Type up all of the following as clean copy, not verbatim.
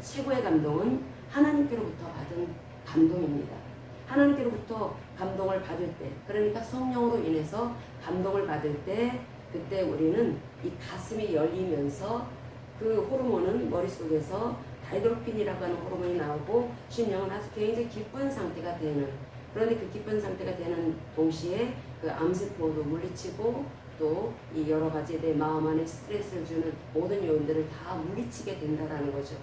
최고의 감동은 하나님께로부터 받은 감동입니다. 하나님께로부터 감동을 받을 때, 그러니까 성령으로 인해서 감동을 받을 때, 그때 우리는 이 가슴이 열리면서 그 호르몬은 머릿속에서 다이돌핀이라고 하는 호르몬이 나오고 심령은 아주 굉장히 기쁜 상태가 되는, 그런데 그 기쁜 상태가 되는 동시에 그 암세포도 물리치고 또 이 여러 가지 내 마음 안에 스트레스를 주는 모든 요인들을 다 물리치게 된다라는 거죠.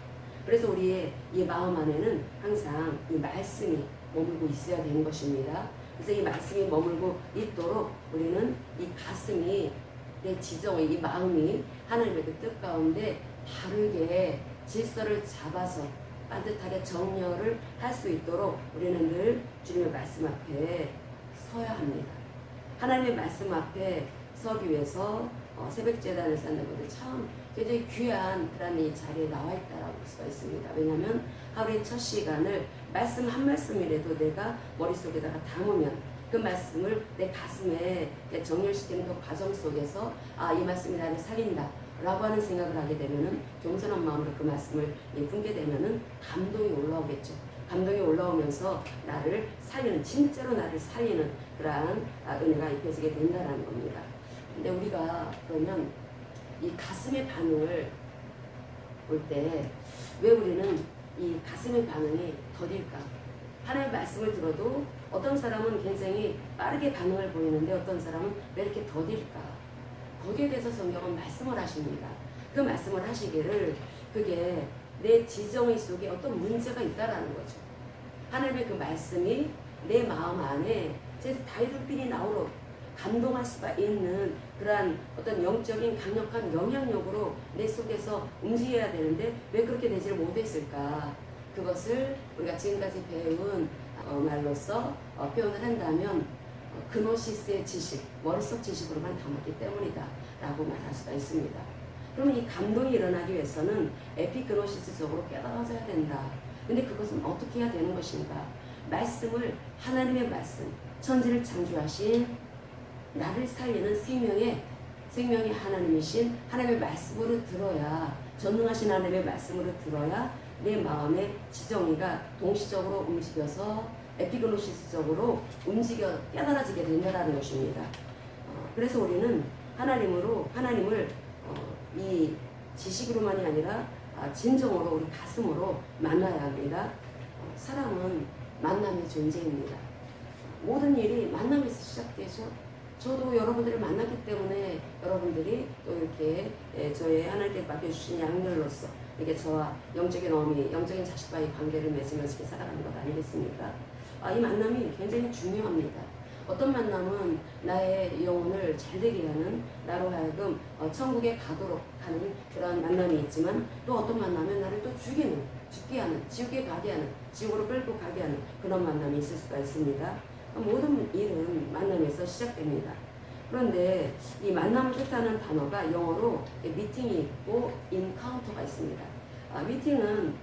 그래서 우리의 이 마음 안에는 항상 이 말씀이 머물고 있어야 되는 것입니다. 그래서 이 말씀이 머물고 있도록 우리는 이 가슴이, 내 지정의 이 마음이 하나님의 그 뜻 가운데 바르게 질서를 잡아서 따뜻하게 정렬을 할 수 있도록 우리는 늘 주님의 말씀 앞에 서야 합니다. 하나님의 말씀 앞에 서기 위해서 새벽 재단에서 하는 것들 참 굉장히 귀한 그런 이 자리에 나와 있다라고 볼 수가 있습니다. 왜냐하면 하루의 첫 시간을 말씀 한 말씀이라도 내가 머릿속에다가 담으면 그 말씀을 내 가슴에 정렬시키는 그 과정 속에서 이 말씀이 나를 살린다 라고 하는 생각을 하게 되면은 겸손한 마음으로 그 말씀을 품게 되면은 감동이 올라오겠죠. 감동이 올라오면서 나를 살리는, 진짜로 나를 살리는 그러한 은혜가 입혀지게 된다는 겁니다. 근데 우리가 그러면 이 가슴의 반응을 볼 때 왜 우리는 이 가슴의 반응이 더딜까? 하나님의 말씀을 들어도 어떤 사람은 굉장히 빠르게 반응을 보이는데 어떤 사람은 왜 이렇게 더딜까? 거기에 대해서 성경은 말씀을 하십니다. 그 말씀을 하시기를 그게 내 지정의 속에 어떤 문제가 있다라는 거죠. 하나님의 그 말씀이 내 마음 안에 제 다이돌핀이 나오러 감동할 수가 있는 그러한 어떤 영적인 강력한 영향력으로 내 속에서 움직여야 되는데 왜 그렇게 되지를 못했을까? 그것을 우리가 지금까지 배운 말로서 표현을 한다면 그노시스의 지식, 머릿속 지식으로만 담았기 때문이다 라고 말할 수가 있습니다. 그러면 이 감동이 일어나기 위해서는 에피그노시스적으로 깨달아져야 된다. 근데 그것은 어떻게 해야 되는 것인가? 말씀을, 하나님의 말씀, 천지를 창조하신 나를 살리는 생명의 하나님이신 하나님의 말씀으로 들어야, 전능하신 하나님의 말씀으로 들어야 내 마음의 지정의가 동시적으로 움직여서 에피그노시스적으로 움직여 깨달아지게 된다는 것입니다. 그래서 우리는 하나님을 이 지식으로만이 아니라 진정으로 우리 가슴으로 만나야 합니다. 사람은 만남의 존재입니다. 모든 일이 만남에서 시작되죠. 저도 여러분들을 만났기 때문에 여러분들이 또 이렇게 저의 하나님께 맡겨주신 양들로서 이게 저와 영적인 어미, 영적인 자식과의 관계를 맺으면서 살아가는 것 아니겠습니까? 이 만남이 굉장히 중요합니다. 어떤 만남은 나의 영혼을 잘되게 하는, 나로 하여금 천국에 가도록 하는 그런 만남이 있지만 또 어떤 만남은 나를 또 죽게 하는, 지옥에 가게 하는, 지옥으로 끌고 가게 하는 그런 만남이 있을 수가 있습니다. 모든 일은 만남에서 시작됩니다. 그런데 이 만남을 뜻하는 단어가 영어로 미팅이 있고 인카운터가 있습니다. 미팅은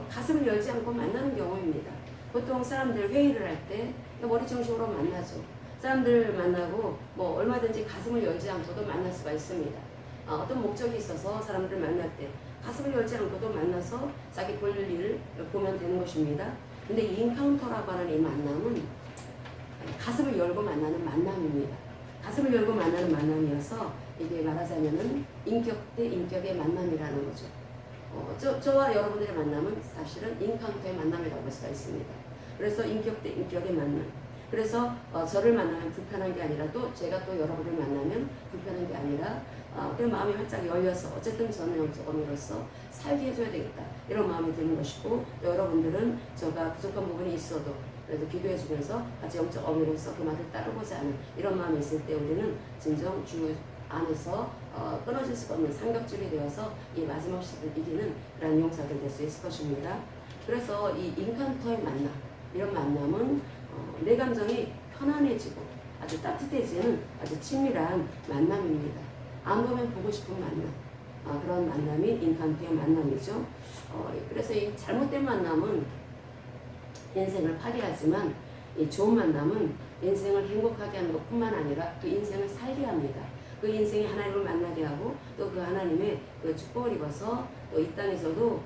가슴을 열지 않고 만나는 경우입니다. 보통 사람들 회의를 할 때 머리 중심으로 만나죠. 사람들 만나고 뭐 얼마든지 가슴을 열지 않고도 만날 수가 있습니다. 어떤 목적이 있어서 사람들 만날 때 가슴을 열지 않고도 만나서 자기 볼 일을 보면 되는 것입니다. 근데 이 인카운터라고 하는 이 만남은 가슴을 열고 만나는 만남입니다. 가슴을 열고 만나는 만남이어서 이게 말하자면은 인격 대 인격의 만남이라는 거죠. 저와 여러분들의 만남은 사실은 인카운터의 만남이라고 볼 수가 있습니다. 그래서 인격 대 인격의 만남. 그래서 저를 만나면 불편한 게 아니라 또 제가 또 여러분을 만나면 불편한 게 아니라 그 마음이 활짝 열려서 어쨌든 저는 영적 어미로서 살게 해줘야 되겠다 이런 마음이 드는 것이고, 또 여러분들은 제가 부족한 부분이 있어도 그래도 기도해 주면서 같이 영적 어미로서 그 말을 따르고자 하는 이런 마음이 있을 때 우리는 진정 주 안에서 끊어질 수가 없는 삼겹줄이 되어서 이 마지막 시대를 이기는 그런 용사들 될 수 있을 것입니다. 그래서 이 인카운터의 만남, 이런 만남은 내 감정이 편안해지고 아주 따뜻해지는 아주 친밀한 만남입니다. 안 보면 보고 싶은 만남, 그런 만남이 인카운터의 만남이죠. 그래서 이 잘못된 만남은 인생을 파괴하지만 이 좋은 만남은 인생을 행복하게 하는 것뿐만 아니라 그 인생을 살게 합니다. 그 그 인생에 하나님을 만나게 하고 또 그 하나님의 그 축복을 입어서 또 이 땅에서도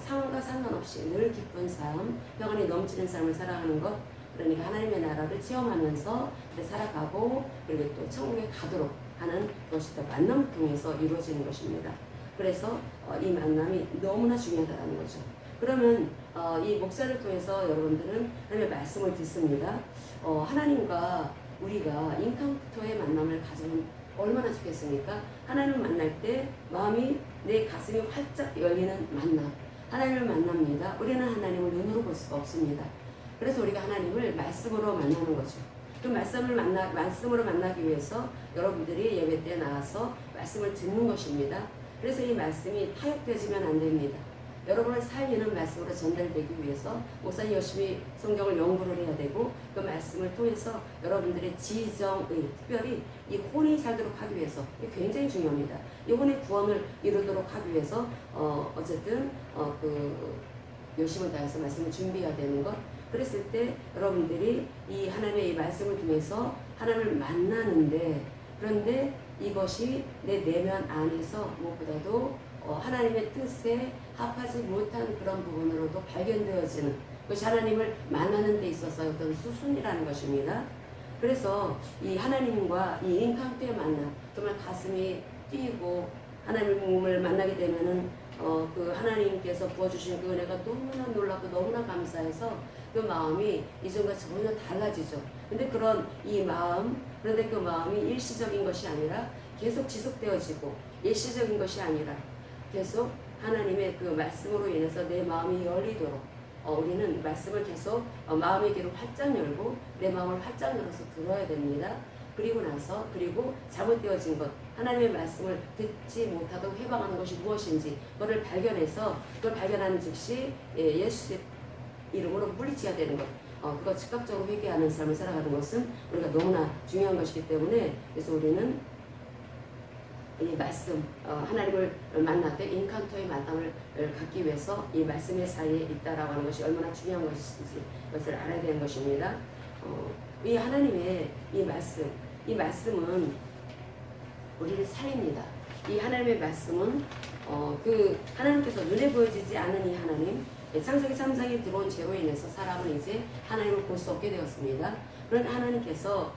상황과 상관없이 늘 기쁜 삶, 평안이 넘치는 삶을 살아가는 것, 그러니까 하나님의 나라를 체험하면서 살아가고 그리고 또 천국에 가도록 하는 것이 또 만남을 통해서 이루어지는 것입니다. 그래서 이 만남이 너무나 중요하다는 거죠. 그러면 이 목사를 통해서 여러분들은 하나님의 말씀을 듣습니다. 하나님과 우리가 인카운터의 만남을 가지면 얼마나 좋겠습니까? 하나님을 만날 때 마음이 내 가슴이 활짝 열리는 만남. 하나님을 만납니다. 우리는 하나님을 눈으로 볼 수가 없습니다. 그래서 우리가 하나님을 말씀으로 만나는 거죠. 그 말씀으로 만나기 위해서 여러분들이 예배 때 나와서 말씀을 듣는 것입니다. 그래서 이 말씀이 타협되지면 안 됩니다. 여러분을 살리는 말씀으로 전달되기 위해서 목사님 열심히 성경을 연구를 해야 되고 그 말씀을 통해서 여러분들의 지정의 특별히 이 혼이 살도록 하기 위해서 이게 굉장히 중요합니다. 이 혼의 구원을 이루도록 하기 위해서 어쨌든 그 열심을 다해서 말씀을 준비해야 되는 것. 그랬을 때 여러분들이 이 하나님의 이 말씀을 통해서 하나님을 만나는데 그런데 이것이 내 내면 안에서 무엇보다도 하나님의 뜻에 합하지 못한 그런 부분으로도 발견되어지는 그것이 하나님을 만나는 데 있어서 어떤 수순이라는 것입니다. 그래서 이 하나님과 이 인카운트의 만남 정말 가슴이 뛰고 하나님을 만나게 되면은 그 하나님께서 부어주신 그 은혜가 너무나 놀랍고 너무나 감사해서 그 마음이 이전과 전혀 달라지죠. 근데 그런 이 마음, 그런데 그 마음이 일시적인 것이 아니라 계속 지속되어지고 일시적인 것이 아니라 계속 하나님의 그 말씀으로 인해서 내 마음이 열리도록 우리는 말씀을 계속 마음의 귀를 활짝 열고 내 마음을 활짝 열어서 들어야 됩니다. 그리고 잘못되어진 것, 하나님의 말씀을 듣지 못하도록 해방하는 것이 무엇인지 그걸 발견해서 그걸 발견하는 즉시 예수의 이름으로 물리쳐야 되는 것, 그거 즉각적으로 회개하는 삶을 살아가는 것은 우리가 너무나 중요한 것이기 때문에 그래서 우리는 이 말씀, 하나님을 만날 때 인카운터의 만남을 갖기 위해서 이 말씀의 사이에 있다라고 하는 것이 얼마나 중요한 것인지 그것을 알아야 되는 것입니다. 이 하나님의 이 말씀은 우리를 살립니다. 이 하나님의 말씀은 그 하나님께서 눈에 보여지지 않은 이 하나님, 창세기 3장에 들어온 죄로 인해서 사람은 이제 하나님을 볼 수 없게 되었습니다. 그러나 하나님께서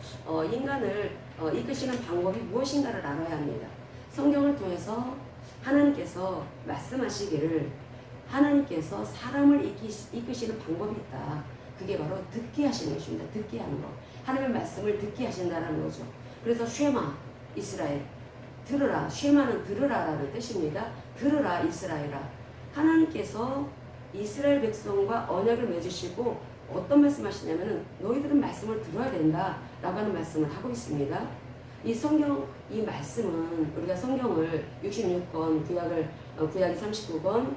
인간을 이끄시는 방법이 무엇인가를 알아야 합니다. 성경을 통해서 하나님께서 말씀하시기를 하나님께서 사람을 이끄시는 방법이 있다. 그게 바로 듣게 하시는 것입니다. 듣게 하는 것. 하나님의 말씀을 듣게 하신다는 거죠. 그래서 쉐마 이스라엘 들으라. 쉐마는 들으라라는 뜻입니다. 들으라 이스라엘아. 하나님께서 이스라엘 백성과 언약을 맺으시고 어떤 말씀하시냐면은 너희들은 말씀을 들어야 된다라고 하는 말씀을 하고 있습니다. 이 성경 이 말씀은 우리가 성경을 66권 구약이 39권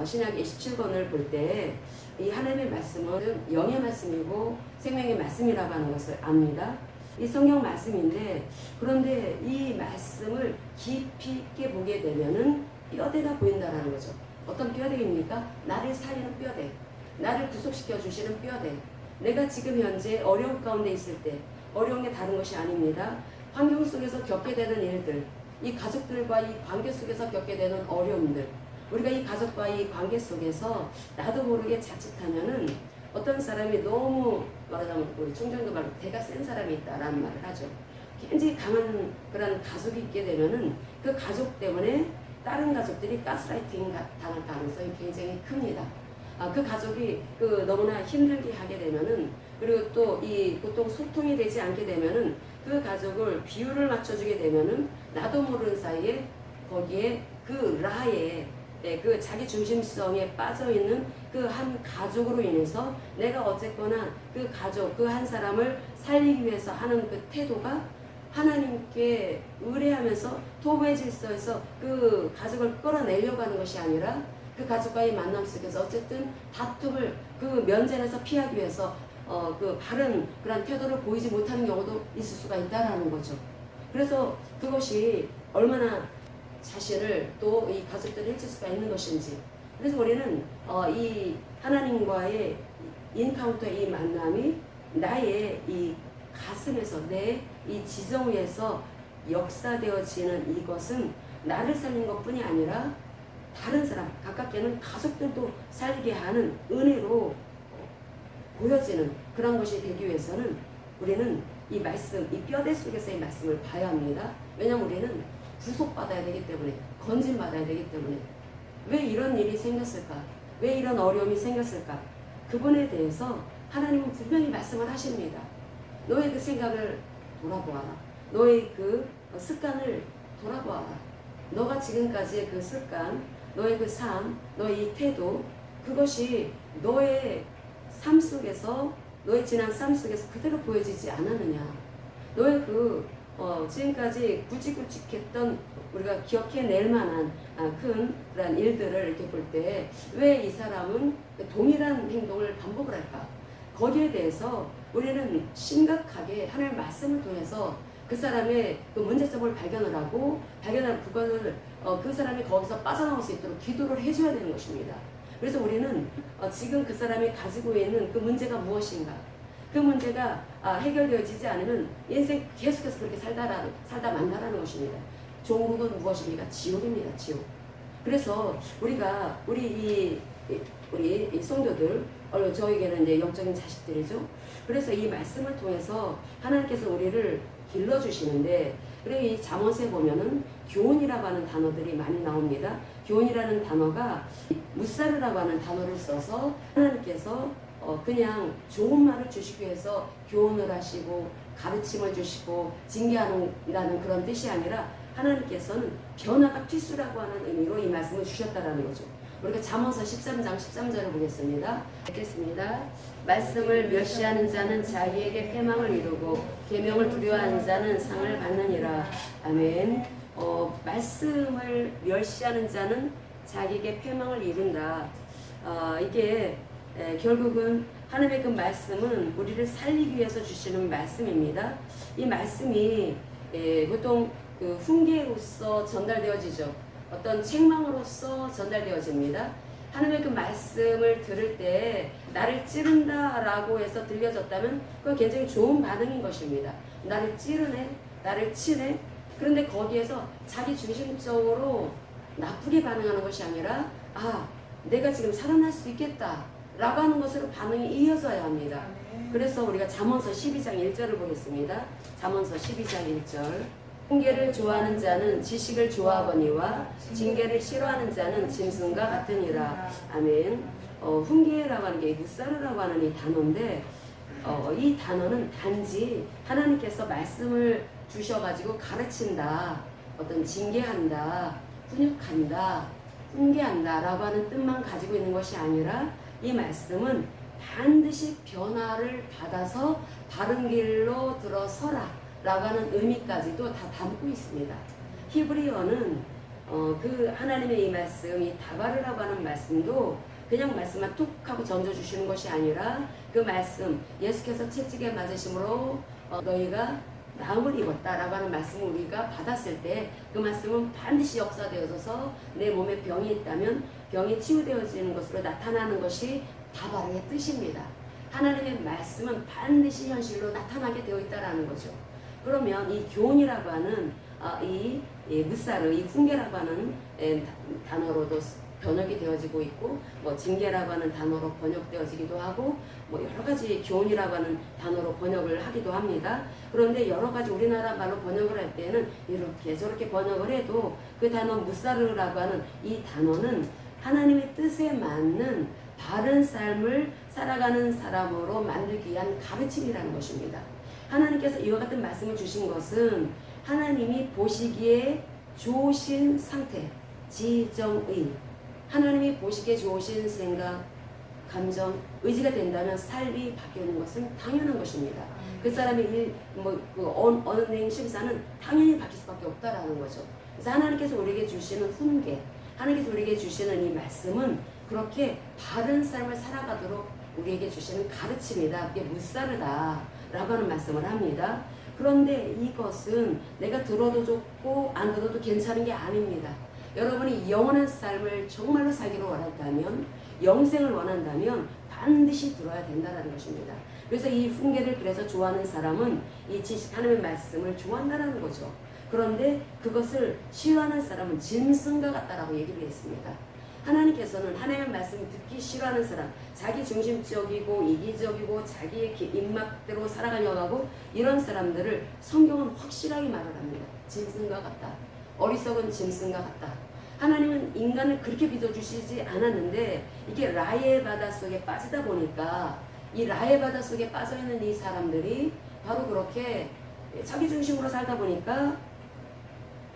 신약이 27권을 볼 때 이 하나님의 말씀은 영의 말씀이고 생명의 말씀이라고 하는 것을 압니다. 이 성경 말씀인데 그런데 이 말씀을 깊이 있게 보게 되면은 뼈대가 보인다라는 거죠. 어떤 뼈대입니까? 나를 살리는 뼈대, 나를 구속시켜 주시는 뼈대. 내가 지금 현재 어려움 가운데 있을 때 어려운 게 다른 것이 아닙니다. 환경 속에서 겪게 되는 일들, 이 가족들과 이 관계 속에서 겪게 되는 어려움들, 우리가 이 가족과 이 관계 속에서 나도 모르게 자칫하면은 어떤 사람이 너무 말하자면 우리 총장도 말로 대가 센 사람이 있다라는 말을 하죠. 굉장히 강한 그런 가족이 있게 되면은 그 가족 때문에 다른 가족들이 가스라이팅 당할 가능성이 굉장히 큽니다. 그 가족이 너무나 힘들게 하게 되면은 그리고 또 이 보통 소통이 되지 않게 되면은 그 가족을 비율을 맞춰주게 되면은 나도 모르는 사이에 거기에 그 라에 그 자기 중심성에 빠져있는 그 한 가족으로 인해서 내가 어쨌거나 그 가족, 그 한 사람을 살리기 위해서 하는 그 태도가 하나님께 의뢰하면서 도구의 질서에서 그 가족을 끌어내려고 하는 것이 아니라 그 가족과의 만남 속에서 어쨌든 다툼을 그 면전에서 피하기 위해서 그 바른 그런 태도를 보이지 못하는 경우도 있을 수가 있다라는 거죠. 그래서 그것이 얼마나 자신을 또 이 가족들을 해칠 수가 있는 것인지. 그래서 우리는 이 하나님과의 인카운터의 이 만남이 나의 이 가슴에서 내 이 지정 위에서 역사되어지는 이것은 나를 살린 것뿐이 아니라 다른 사람, 가깝게는 가족들도 살게 하는 은혜로 보여지는 그런 것이 되기 위해서는 우리는 이 말씀, 이 뼈대 속에서의 말씀을 봐야 합니다. 왜냐하면 우리는 구속받아야 되기 때문에, 건진받아야 되기 때문에. 왜 이런 일이 생겼을까? 왜 이런 어려움이 생겼을까? 그분에 대해서 하나님은 분명히 말씀을 하십니다. 너의 그 생각을 돌아보아라. 너의 그 습관을 돌아보아라. 너가 지금까지의 그 습관, 너의 그 삶, 너의 이 태도, 그것이 너의 삶 속에서, 너의 지난 삶 속에서 그대로 보여지지 않았느냐. 너의 그 지금까지 굵직굵직했던 우리가 기억해낼 만한 큰 그런 일들을 이렇게 볼 때 왜 이 사람은 동일한 행동을 반복을 할까? 거기에 대해서 우리는 심각하게 하나님의 말씀을 통해서 그 사람의 그 문제점을 발견을 그거를 그 사람이 거기서 빠져나올 수 있도록 기도를 해줘야 되는 것입니다. 그래서 우리는 지금 그 사람이 가지고 있는 그 문제가 무엇인가? 그 문제가 해결되어지지 않으면 인생 계속해서 그렇게 살다 만나라는 것입니다. 종국은 무엇입니까? 지옥입니다. 지옥. 그래서 우리 이 성도들, 저에게는 이제 영적인 자식들이죠. 그래서 이 말씀을 통해서 하나님께서 우리를 길러주시는데, 그리고 이 잠언서에 보면은 교훈이라고 하는 단어들이 많이 나옵니다. 교훈이라는 단어가 무사르라고 하는 단어를 써서 하나님께서 그냥 좋은 말을 주시기 위해서 교훈을 하시고 가르침을 주시고 징계하는 그런 뜻이 아니라 하나님께서는 변화가 필수라고 하는 의미로 이 말씀을 주셨다라는 거죠. 우리가 잠언서 13장 13절을 보겠습니다. 읽겠습니다. 말씀을 멸시하는 자는 자기에게 패망을 이루고 계명을 두려워하는 자는 상을 받느니라. 아멘. 말씀을 멸시하는 자는 자기에게 패망을 이룬다. 이게 결국은 하나님의 그 말씀은 우리를 살리기 위해서 주시는 말씀입니다. 이 말씀이 보통 그 훈계로서 전달되어지죠. 어떤 책망으로서 전달되어집니다. 하나님의 그 말씀을 들을 때 나를 찌른다라고 해서 들려졌다면 그건 굉장히 좋은 반응인 것입니다. 나를 찌르네, 나를 치네. 그런데 거기에서 자기 중심적으로 나쁘게 반응하는 것이 아니라 내가 지금 살아날 수 있겠다 라고 하는 것으로 반응이 이어져야 합니다. 그래서 우리가 잠언서 12장 1절을 보겠습니다. 잠언서 12장 1절. 훈계를 좋아하는 자는 지식을 좋아하거니와 징계를 싫어하는 자는 짐승과 같으니라. 아멘. 훈계라고 하는 게 무사르라고 하는 이 단어인데, 이 단어는 단지 하나님께서 말씀을 주셔가지고 가르친다, 어떤 징계한다, 훈육한다, 훈계한다 라고 하는 뜻만 가지고 있는 것이 아니라 이 말씀은 반드시 변화를 받아서 바른 길로 들어서라 라고 하는 의미까지도 다 담고 있습니다. 히브리어는 그 하나님의 이 말씀, 이 다바르라고 하는 말씀도 그냥 말씀만 툭 하고 던져주시는 것이 아니라 그 말씀, 예수께서 채찍에 맞으심으로 너희가 나음을 입었다라고 하는 말씀을 우리가 받았을 때 그 말씀은 반드시 역사되어져서 내 몸에 병이 있다면 병이 치유되어지는 것으로 나타나는 것이 다바르의 뜻입니다. 하나님의 말씀은 반드시 현실로 나타나게 되어 있다는 거죠. 그러면 이 교훈이라고 하는 이 무사르, 이 훈계라고 하는 단어로도 번역이 되어지고 있고, 징계라고 하는 단어로 번역되어지기도 하고, 여러 가지 교훈이라고 하는 단어로 번역을 하기도 합니다. 그런데 여러 가지 우리나라 말로 번역을 할 때는 이렇게 저렇게 번역을 해도 그 단어 무사르라고 하는 이 단어는 하나님의 뜻에 맞는 바른 삶을 살아가는 사람으로 만들기 위한 가르침이라는 것입니다. 하나님께서 이와 같은 말씀을 주신 것은 하나님이 보시기에 좋으신 상태, 지정의, 하나님이 보시기에 좋으신 생각, 감정, 의지가 된다면 삶이 바뀌는 것은 당연한 것입니다. 그 사람의 언행 심사는 당연히 바뀔 수밖에 없다라는 거죠. 그래서 하나님께서 우리에게 주시는 훈계, 하나님께서 우리에게 주시는 이 말씀은 그렇게 바른 삶을 살아가도록 우리에게 주시는 가르침이다. 그게 무사르다 라고 하는 말씀을 합니다. 그런데 이것은 내가 들어도 좋고 안 들어도 괜찮은 게 아닙니다. 여러분이 영원한 삶을 정말로 살기를 원한다면, 영생을 원한다면 반드시 들어야 된다는 것입니다. 그래서 이 훈계를 그래서 좋아하는 사람은 이 지식 하나님의 말씀을 좋아한다는 거죠. 그런데 그것을 싫어하는 사람은 짐승과 같다라고 얘기를 했습니다. 하나님께서는 하나님의 말씀을 듣기 싫어하는 사람, 자기 중심적이고 이기적이고 자기의 입맛대로 살아가려고 하고 이런 사람들을 성경은 확실하게 말을 합니다. 짐승과 같다. 어리석은 짐승과 같다. 하나님은 인간을 그렇게 빚어주시지 않았는데 이게 라의 바다 속에 빠지다 보니까 이 라의 바다 속에 빠져있는 이 사람들이 바로 그렇게 자기 중심으로 살다 보니까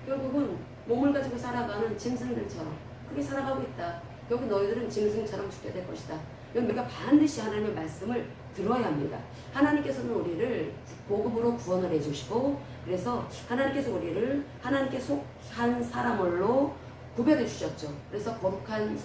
결국은 몸을 가지고 살아가는 짐승들처럼 그렇게 살아가고 있다. 결국 너희들은 짐승처럼 죽게 될 것이다. 우리가 반드시 하나님의 말씀을 들어야 합니다. 하나님께서는 우리를 복음으로 구원을 해주시고 그래서 하나님께서 우리를 하나님께 속한 사람으로 구별해 주셨죠. 그래서 거룩한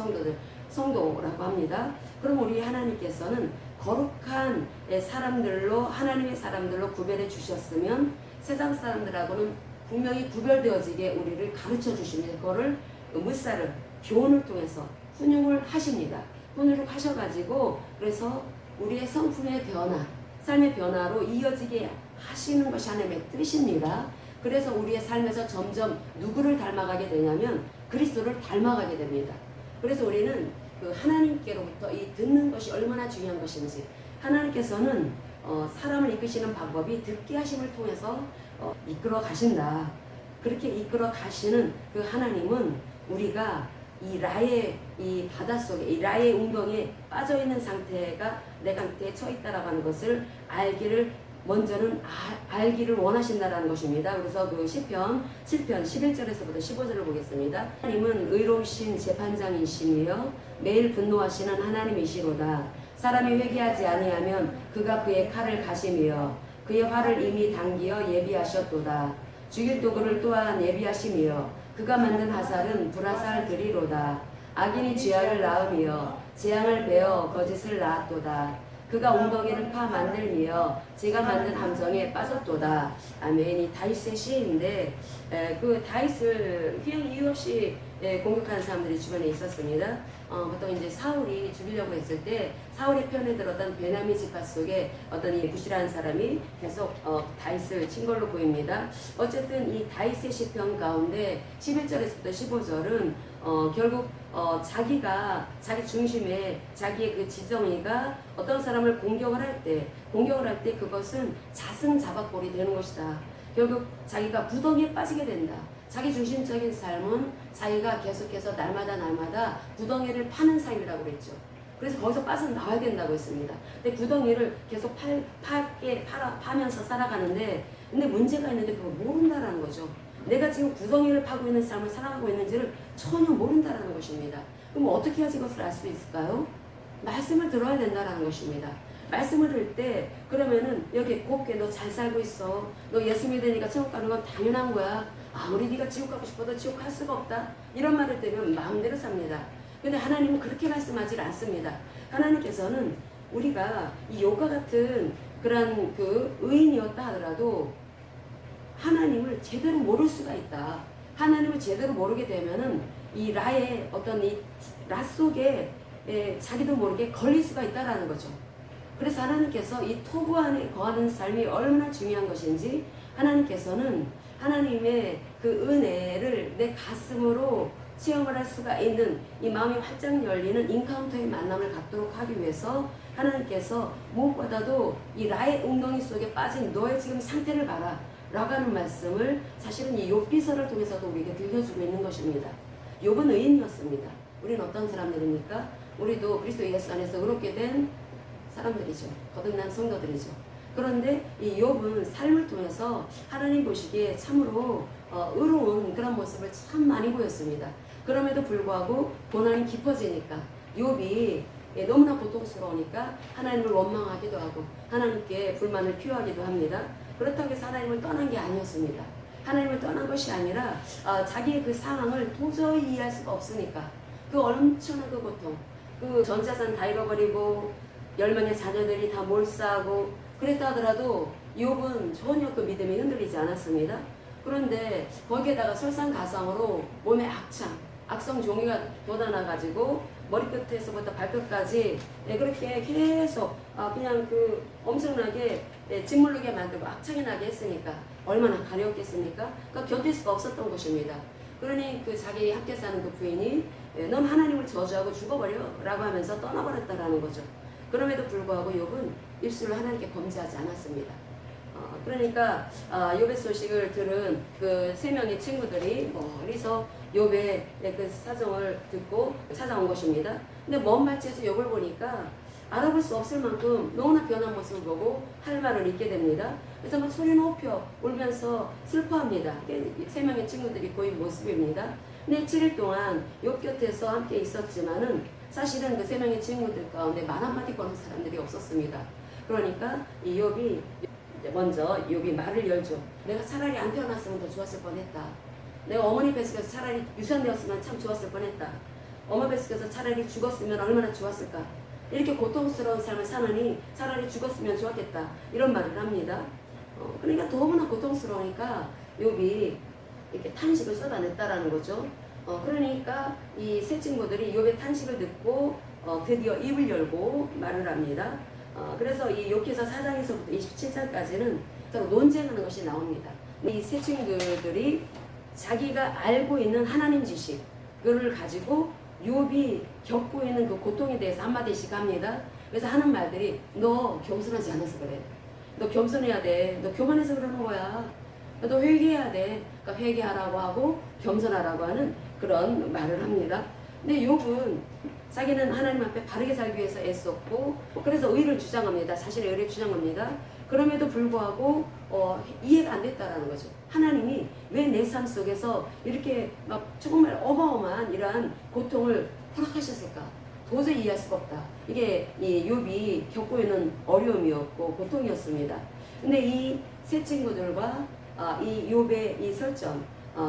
성도라고 합니다. 그럼 우리 하나님께서는 거룩한 사람들로 하나님의 사람들로 구별해 주셨으면 세상 사람들하고는 분명히 구별되어지게 우리를 가르쳐 주시는 그거를 물살을 교훈을 통해서 훈육을 하십니다. 훈육을 하셔가지고 그래서 우리의 성품의 변화, 삶의 변화로 이어지게 하시는 것이 하나님의 뜻입니다. 그래서 우리의 삶에서 점점 누구를 닮아가게 되냐면 그리스도를 닮아가게 됩니다. 그래서 우리는 그 하나님께로부터 이 듣는 것이 얼마나 중요한 것인지 하나님께서는 사람을 이끄시는 방법이 듣게 하심을 통해서 이끌어 가신다. 그렇게 이끌어 가시는 그 하나님은 우리가 이 라의 이 바닷속에 이 라의 웅덩이에 빠져있는 상태가 내 상태에 처있다라고 하는 것을 먼저는 알기를 원하신다라는 것입니다. 그래서 그 시편 11절에서부터 15절을 보겠습니다. 하나님은 의로우신 재판장이시며 매일 분노하시는 하나님이시로다. 사람이 회개하지 아니하면 그가 그의 칼을 가시며 그의 활을 이미 당기어 예비하셨도다. 죽일 도구를 또한 예비하시며 그가 만든 화살은 불화살들이로다. 악인이 죄악을 낳으며 재앙을 베어 거짓을 낳았도다. 그가 웅덩이를 파 만들며 제가 만든 함정에 빠졌도다. 아멘. 이 다윗의 시인인데 그 다윗을 그냥 이유 없이 공격하는 사람들이 주변에 있었습니다. 보통 이제 사울이 죽이려고 했을 때 사울의 편에 들었던 베냐민 지파 속에 어떤 이 부실한 사람이 계속 다윗을 친 걸로 보입니다. 어쨌든 이 다윗의 시편 가운데 11절에서부터 15절은 결국 자기가 자기 중심에 자기의 그 지정의가 어떤 사람을 공격을 할 때 그것은 자승자박골이 되는 것이다. 결국 자기가 구덩이에 빠지게 된다. 자기 중심적인 삶은 자기가 계속해서 날마다 구덩이를 파는 삶이라고 그랬죠. 그래서 거기서 빠져나와야 된다고 했습니다. 근데 구덩이를 계속 파면서 살아가는데 근데 문제가 있는데 그걸 모른다라는 거죠. 내가 지금 구덩이를 파고 있는 삶을 살아가고 있는지를 전혀 모른다라는 것입니다. 그럼 어떻게 해야지 그것을 알 수 있을까요? 말씀을 들어야 된다라는 것입니다. 말씀을 들을 때 그러면은 여기 곱게 너 잘 살고 있어. 너 예수 믿으니까 천국 가는 건 당연한 거야. 아무리 네가 지옥 가고 싶어도 지옥 갈 수가 없다. 이런 말을 들으면 마음대로 삽니다. 근데 하나님은 그렇게 말씀하지 않습니다. 하나님께서는 우리가 이 요가 같은 그런 그 의인이었다 하더라도 하나님을 제대로 모를 수가 있다. 하나님을 제대로 모르게 되면은 이 라의 어떤 이 라 속에 자기도 모르게 걸릴 수가 있다라는 거죠. 그래서 하나님께서 이 토부 안에 거하는 삶이 얼마나 중요한 것인지 하나님께서는 하나님의 그 은혜를 내 가슴으로 체험을 할 수가 있는 이 마음이 활짝 열리는 인카운터의 만남을 갖도록 하기 위해서 하나님께서 무엇보다도 이 라의 웅덩이 속에 빠진 너의 지금 상태를 봐라 라고 하는 말씀을 사실은 이 욥기서를 통해서도 우리에게 들려주고 있는 것입니다. 욥은 의인이었습니다. 우리는 어떤 사람들입니까? 우리도 그리스도 예수 안에서 의롭게 된 사람들이죠. 거듭난 성도들이죠. 그런데 이 욥은 삶을 통해서 하나님 보시기에 참으로 의로운 그런 모습을 참 많이 보였습니다. 그럼에도 불구하고 고난이 깊어지니까 욥이 너무나 고통스러우니까 하나님을 원망하기도 하고 하나님께 불만을 표하기도 합니다. 그렇다고 해서 하나님을 떠난 게 아니었습니다. 하나님을 떠난 것이 아니라 자기의 그 상황을 도저히 이해할 수가 없으니까 그 엄청난 그 고통, 그 전 자산 다 잃어버리고 10명의 자녀들이 다 몰사하고 그랬다 하더라도 욥은 전혀 그 믿음이 흔들리지 않았습니다. 그런데 거기에다가 설상가상으로 몸에 악성 종이가 돋아나가지고 머리끝에서부터 발끝까지 그렇게 계속 그냥 그 엄청나게 짓무르게 만들고 악창이 나게 했으니까 얼마나 가려웠겠습니까? 그러니까 견딜 수가 없었던 것입니다. 그러니 그 자기 함께 사는 그 부인이 넌 하나님을 저주하고 죽어버려 라고 하면서 떠나버렸다라는 거죠. 그럼에도 불구하고 욥은 입술로 하나님께 범죄하지 않았습니다. 그러니까 욥의 소식을 들은 그 세 명의 친구들이 멀리서 욥의 그 사정을 듣고 찾아온 것입니다. 근데 먼 발치에서 욥을 보니까 알아볼 수 없을 만큼 너무나 변한 모습을 보고 할 말을 잊게 됩니다. 그래서 막 소리 높여 울면서 슬퍼합니다. 세 명의 친구들이 보인 모습입니다. 근데 7일 동안 욥 곁에서 함께 있었지만은 사실은 그 세 명의 친구들 가운데 말 한마디 거는 사람들이 없었습니다. 그러니까 이 욥이 먼저 욥이 말을 열죠. 내가 차라리 안 태어났으면 더 좋았을 뻔했다. 내가 어머니 뱃속에서 차라리 유산되었으면 참 좋았을 뻔했다. 엄마 뱃속에서 차라리 죽었으면 얼마나 좋았을까. 이렇게 고통스러운 삶을 사느니 차라리 죽었으면 좋았겠다. 이런 말을 합니다. 그러니까 너무나 고통스러우니까 욥이 이렇게 탄식을 쏟아냈다라는 거죠. 그러니까 이 세 친구들이 욥의 탄식을 듣고 드디어 입을 열고 말을 합니다. 그래서 이 욥기서 4장에서부터 27장까지는 서로 논쟁하는 것이 나옵니다. 이 세 친구들이 자기가 알고 있는 하나님 지식을 가지고 욥이 겪고 있는 그 고통에 대해서 한마디씩 합니다. 그래서 하는 말들이 너 겸손하지 않아서 그래. 너 겸손해야 돼. 너 교만해서 그러는 거야. 너 회개해야 돼. 그러니까 회개하라고 하고 겸손하라고 하는 그런 말을 합니다. 근데 욥은 자기는 하나님 앞에 바르게 살기 위해서 애썼고 그래서 의를 주장합니다. 자신의 의를 주장합니다. 그럼에도 불구하고 이해가 안 됐다라는 거죠. 하나님이 왜 내 삶 속에서 이렇게 막 정말 어마어마한 이러한 고통을 허락하셨을까? 도저히 이해할 수가 없다. 이게 이 욥이 겪고 있는 어려움이었고 고통이었습니다. 근데 이 세 친구들과 이 욥의 이 설정,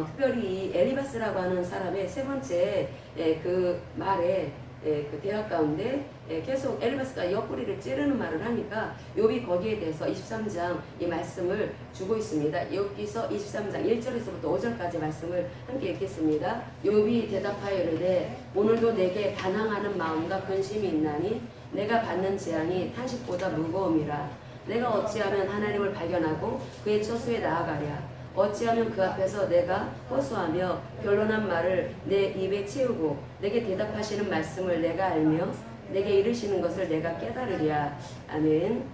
특별히 이 엘리바스라고 하는 사람의 세 번째 그 말에 그 대화 가운데 계속 엘리바스가 옆구리를 찌르는 말을 하니까 욥이 거기에 대해서 23장 이 말씀을 주고 있습니다. 욥기서 23장 1절에서부터 5절까지 말씀을 함께 읽겠습니다. 욥이 대답하여 이르되 오늘도 내게 반항하는 마음과 근심이 있나니 내가 받는 재앙이 탄식보다 무거움이라. 내가 어찌하면 하나님을 발견하고 그의 처소에 나아가랴. 어찌하면 그 앞에서 내가 허수하며 변론한 말을 내 입에 채우고 내게 대답하시는 말씀을 내가 알며 내게 이르시는 것을 내가 깨달으랴. 아멘.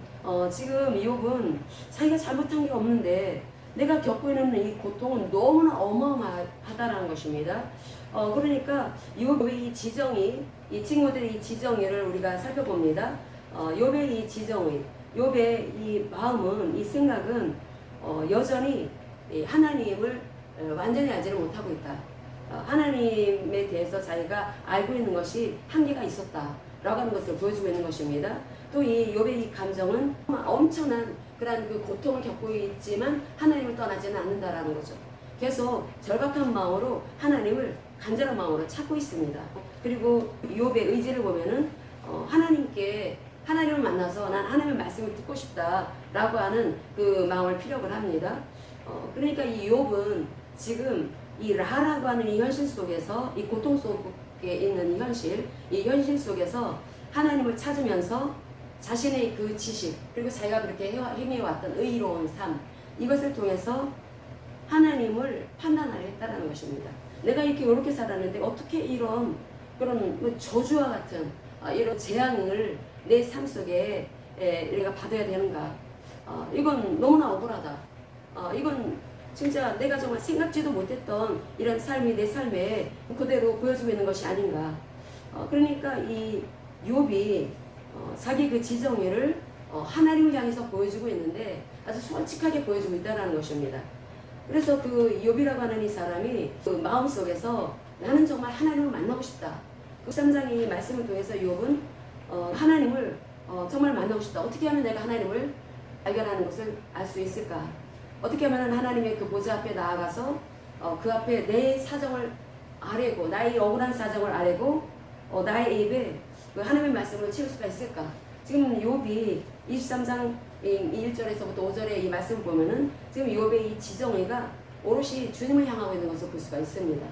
지금 욥은 자기가 잘못한 게 없는데 내가 겪고 있는 이 고통은 너무나 어마어마하다라는 것입니다. 그러니까 욥의 이 지정의, 이 친구들의 이 지정의를 우리가 살펴봅니다. 욥의 이 지정의, 욥의 이 마음은, 이 생각은 여전히 하나님을 완전히 알지를 못하고 있다. 하나님에 대해서 자기가 알고 있는 것이 한계가 있었다라고 하는 것을 보여주고 있는 것입니다. 또 이 욥의 이 감정은 엄청난 그런 그 고통을 겪고 있지만 하나님을 떠나지는 않는다라는 거죠. 계속 절박한 마음으로 하나님을 간절한 마음으로 찾고 있습니다. 그리고 욥의 의지를 보면은 하나님을 만나서 난 하나님의 말씀을 듣고 싶다라고 하는 그 마음을 피력을 합니다. 그러니까 이 욥은 지금 이 라라고 하는 이 현실 속에서 이 고통 속에 있는 이 현실 속에서 하나님을 찾으면서 자신의 그 지식 그리고 자기가 그렇게 행해왔던 의로운 삶 이것을 통해서 하나님을 판단하려 했다는 것입니다. 내가 이렇게 살았는데 어떻게 이런 그런 저주와 같은 이런 재앙을 내 삶 속에 내가 받아야 되는가? 이건 너무나 억울하다. 이건 진짜 내가 정말 생각지도 못했던 이런 삶이 내 삶에 그대로 보여주고 있는 것이 아닌가. 그러니까 이 욥이 자기 그 지정의를 하나님을 향해서 보여주고 있는데 아주 솔직하게 보여주고 있다는 것입니다. 그래서 그 욥이라고 하는 이 사람이 그 마음속에서 나는 정말 하나님을 만나고 싶다. 13장 이 말씀을 통해서 욥은 하나님을 정말 만나고 싶다. 어떻게 하면 내가 하나님을 발견하는 것을 알 수 있을까? 어떻게 하면 하나님의 그 보좌 앞에 나아가서 그 앞에 내 사정을 아뢰고 나의 억울한 사정을 아뢰고 나의 입에 그 하나님의 말씀을 채울 수가 있을까? 지금 욥이 23장 1절에서부터 5절의 이 말씀을 보면은 지금 욥의 이 지정의가 오롯이 주님을 향하고 있는 것을 볼 수가 있습니다.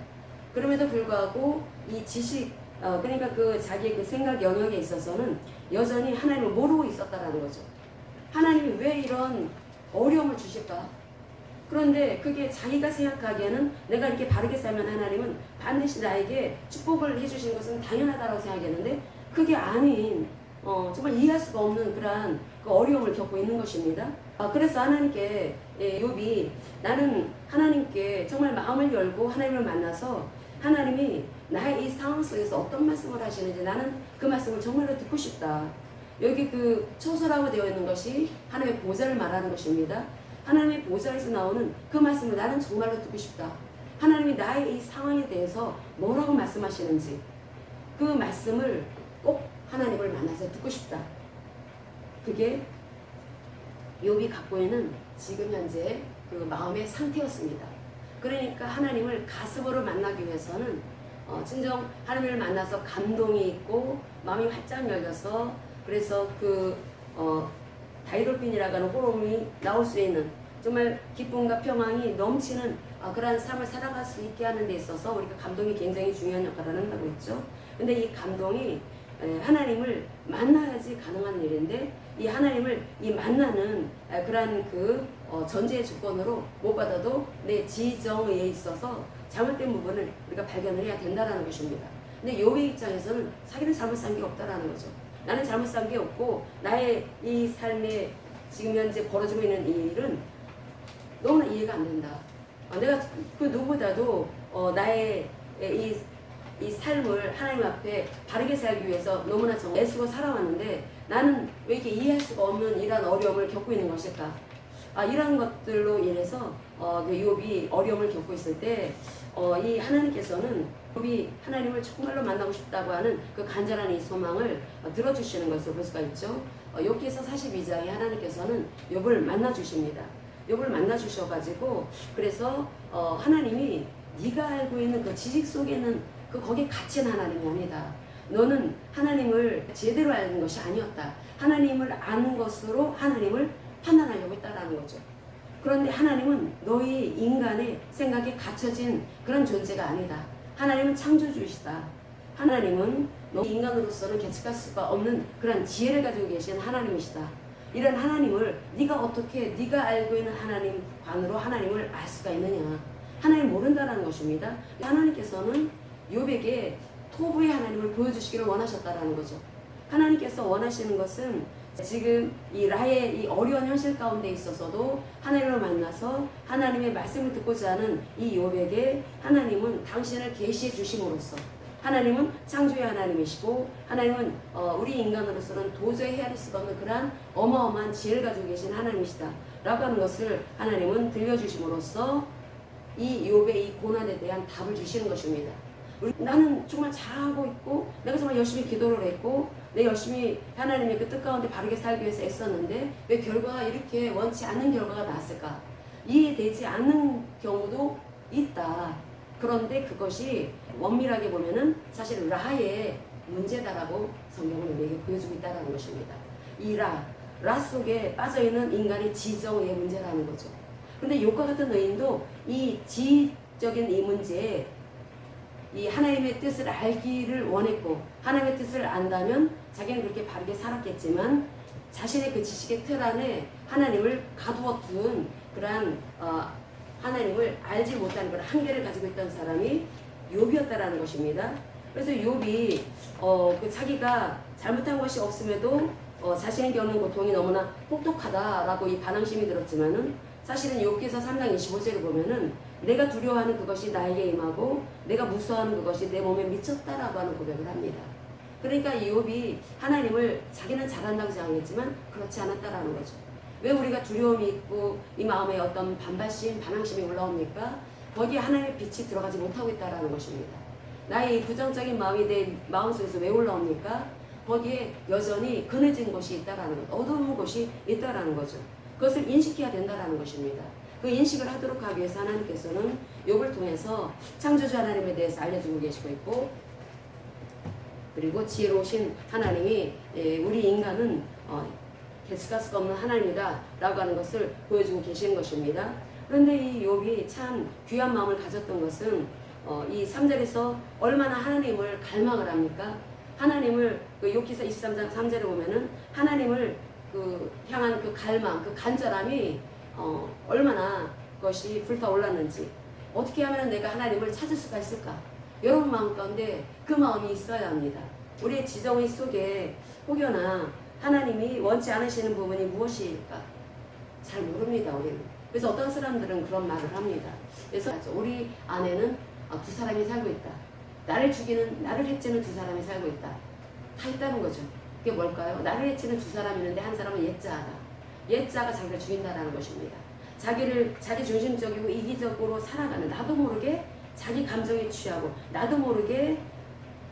그럼에도 불구하고 이 지식 그러니까 그 자기의 그 생각 영역에 있어서는 여전히 하나님을 모르고 있었다라는 거죠. 하나님이 왜 이런 어려움을 주실까? 그런데 그게 자기가 생각하기에는 내가 이렇게 바르게 살면 하나님은 반드시 나에게 축복을 해주신 것은 당연하다고 생각했는데 그게 아닌 정말 이해할 수가 없는 그러한 그 어려움을 겪고 있는 것입니다. 그래서 하나님께 욥이 나는 하나님께 정말 마음을 열고 하나님을 만나서 하나님이 나의 이 상황 속에서 어떤 말씀을 하시는지 나는 그 말씀을 정말로 듣고 싶다. 여기 그 초소라고 되어 있는 것이 하나님의 보좌를 말하는 것입니다. 하나님의 보좌에서 나오는 그 말씀을 나는 정말로 듣고 싶다. 하나님이 나의 이 상황에 대해서 뭐라고 말씀하시는지 그 말씀을 꼭 하나님을 만나서 듣고 싶다. 그게 욥이 갖고 있는 지금 현재 그 마음의 상태였습니다. 그러니까 하나님을 가슴으로 만나기 위해서는 진정 하나님을 만나서 감동이 있고 마음이 활짝 열려서 그래서 그 다이돌핀이라고 하는 호르몬이 나올 수 있는 정말 기쁨과 평안이 넘치는 그러한 삶을 살아갈 수 있게 하는 데 있어서 우리가 감동이 굉장히 중요한 역할을 한다고 했죠. 근데 이 감동이 하나님을 만나야지 가능한 일인데 이 하나님을 이 만나는 그러한 그 전제의 조건으로 못 받아도 내 지정에 있어서 잘못된 부분을 우리가 발견을 해야 된다는 것입니다. 근데 욥의 입장에서는 자기는 잘못 산 게 없다라는 거죠. 나는 잘못 산 게 없고 나의 이 삶에 지금 현재 벌어지고 있는 이 일은 너무나 이해가 안 된다. 내가 그 누구보다도 나의 이 삶을 하나님 앞에 바르게 살기 위해서 너무나 정말 애쓰고 살아왔는데 나는 왜 이렇게 이해할 수가 없는 이러한 어려움을 겪고 있는 것일까? 이런 것들로 인해서 욥이 어려움을 겪고 있을 때 이 하나님께서는 욥이 하나님을 정말로 만나고 싶다고 하는 그 간절한 이 소망을 들어주시는 것을 볼 수가 있죠. 욥기서 42장에 하나님께서는 욥을 만나 주십니다. 욥을 만나 주셔가지고 그래서 하나님이 네가 알고 있는 그 지식 속에는 그 거기에 갇힌 하나님이 아니다. 너는 하나님을 제대로 아는 것이 아니었다. 하나님을 아는 것으로 하나님을 판단하려고 했다라는 거죠. 그런데 하나님은 너희 인간의 생각에 갇혀진 그런 존재가 아니다. 하나님은 창조주이시다. 하나님은 너희 인간으로서는 계측할 수가 없는 그런 지혜를 가지고 계신 하나님이시다. 이런 하나님을 네가 어떻게 네가 알고 있는 하나님 관으로 하나님을 알 수가 있느냐. 하나님 모른다는 것입니다. 하나님께서는 욥에게 토부의 하나님을 보여주시기를 원하셨다라는 거죠. 하나님께서 원하시는 것은 지금 이 라의 이 어려운 현실 가운데 있어서도 하나님을 만나서 하나님의 말씀을 듣고자 하는 이 욥에게 하나님은 당신을 계시해 주심으로써 하나님은 창조의 하나님이시고 하나님은 우리 인간으로서는 도저히 헤아릴 수가 없는 그러한 어마어마한 지혜를 가지고 계신 하나님이시다 라고 하는 것을 하나님은 들려주심으로써 이 욥의 이 고난에 대한 답을 주시는 것입니다. 나는 정말 잘하고 있고 내가 정말 열심히 기도를 했고 내가 열심히 하나님의 그 뜻 가운데 바르게 살기 위해서 애썼는데 왜 결과가 이렇게 원치 않는 결과가 나왔을까? 이해되지 않는 경우도 있다. 그런데 그것이 엄밀하게 보면은 사실 라의 문제다라고 성경은 우리에게 보여주고 있다는 것입니다. 이 라 속에 빠져있는 인간의 지정의 문제라는 거죠. 근데 욥과 같은 의인도 이 지적인 이 문제에 이 하나님의 뜻을 알기를 원했고 하나님의 뜻을 안다면 자기는 그렇게 바르게 살았겠지만 자신의 그 지식의 틀 안에 하나님을 가두어 둔 그러한 하나님을 알지 못하는 그런 한계를 가지고 있던 사람이 욥이었다라는 것입니다. 그래서 욥이 그 자기가 잘못한 것이 없음에도 자신이 겪는 고통이 너무나 혹독하다라고 이 반항심이 들었지만은 사실은 욥기서 3장 25절을 보면은 내가 두려워하는 그것이 나에게 임하고 내가 무서워하는 그것이 내 몸에 미쳤다라고 하는 고백을 합니다. 그러니까 이 욥이 하나님을 자기는 잘한다고 생각했지만 그렇지 않았다라는 거죠. 왜 우리가 두려움이 있고 이 마음에 어떤 반발심, 반항심이 올라옵니까? 거기에 하나님의 빛이 들어가지 못하고 있다라는 것입니다. 나의 부정적인 마음이 내 마음속에서 왜 올라옵니까? 거기에 여전히 그늘진 곳이 있다라는 것, 어두운 곳이 있다라는 거죠. 그것을 인식해야 된다라는 것입니다. 그 인식을 하도록 하기 위해서 하나님께서는 욥을 통해서 창조주 하나님에 대해서 알려주고 계시고 있고 그리고 지혜로우신 하나님이 우리 인간은 계측할 수가 없는 하나님이다 라고 하는 것을 보여주고 계시는 것입니다. 그런데 이 욥이 참 귀한 마음을 가졌던 것은 이 3절에서 얼마나 하나님을 갈망을 합니까? 하나님을 그 욥기서 23장 3절에 보면은 하나님을 그 향한 그 갈망, 그 간절함이 얼마나 그것이 불타올랐는지, 어떻게 하면 내가 하나님을 찾을 수가 있을까? 여러분 마음 가운데 그 마음이 있어야 합니다. 우리의 지정의 속에 혹여나 하나님이 원치 않으시는 부분이 무엇일까? 잘 모릅니다, 우리는. 그래서 어떤 사람들은 그런 말을 합니다. 그래서 우리 안에는 두 사람이 살고 있다. 나를 해치는 두 사람이 살고 있다. 다 있다는 거죠. 그게 뭘까요? 나를 해치는 두 사람이 있는데 한 사람은 옛자아다. 옛자가 자기를 죽인다라는 것입니다. 자기 중심적이고 이기적으로 살아가는, 나도 모르게 자기 감정에 취하고 나도 모르게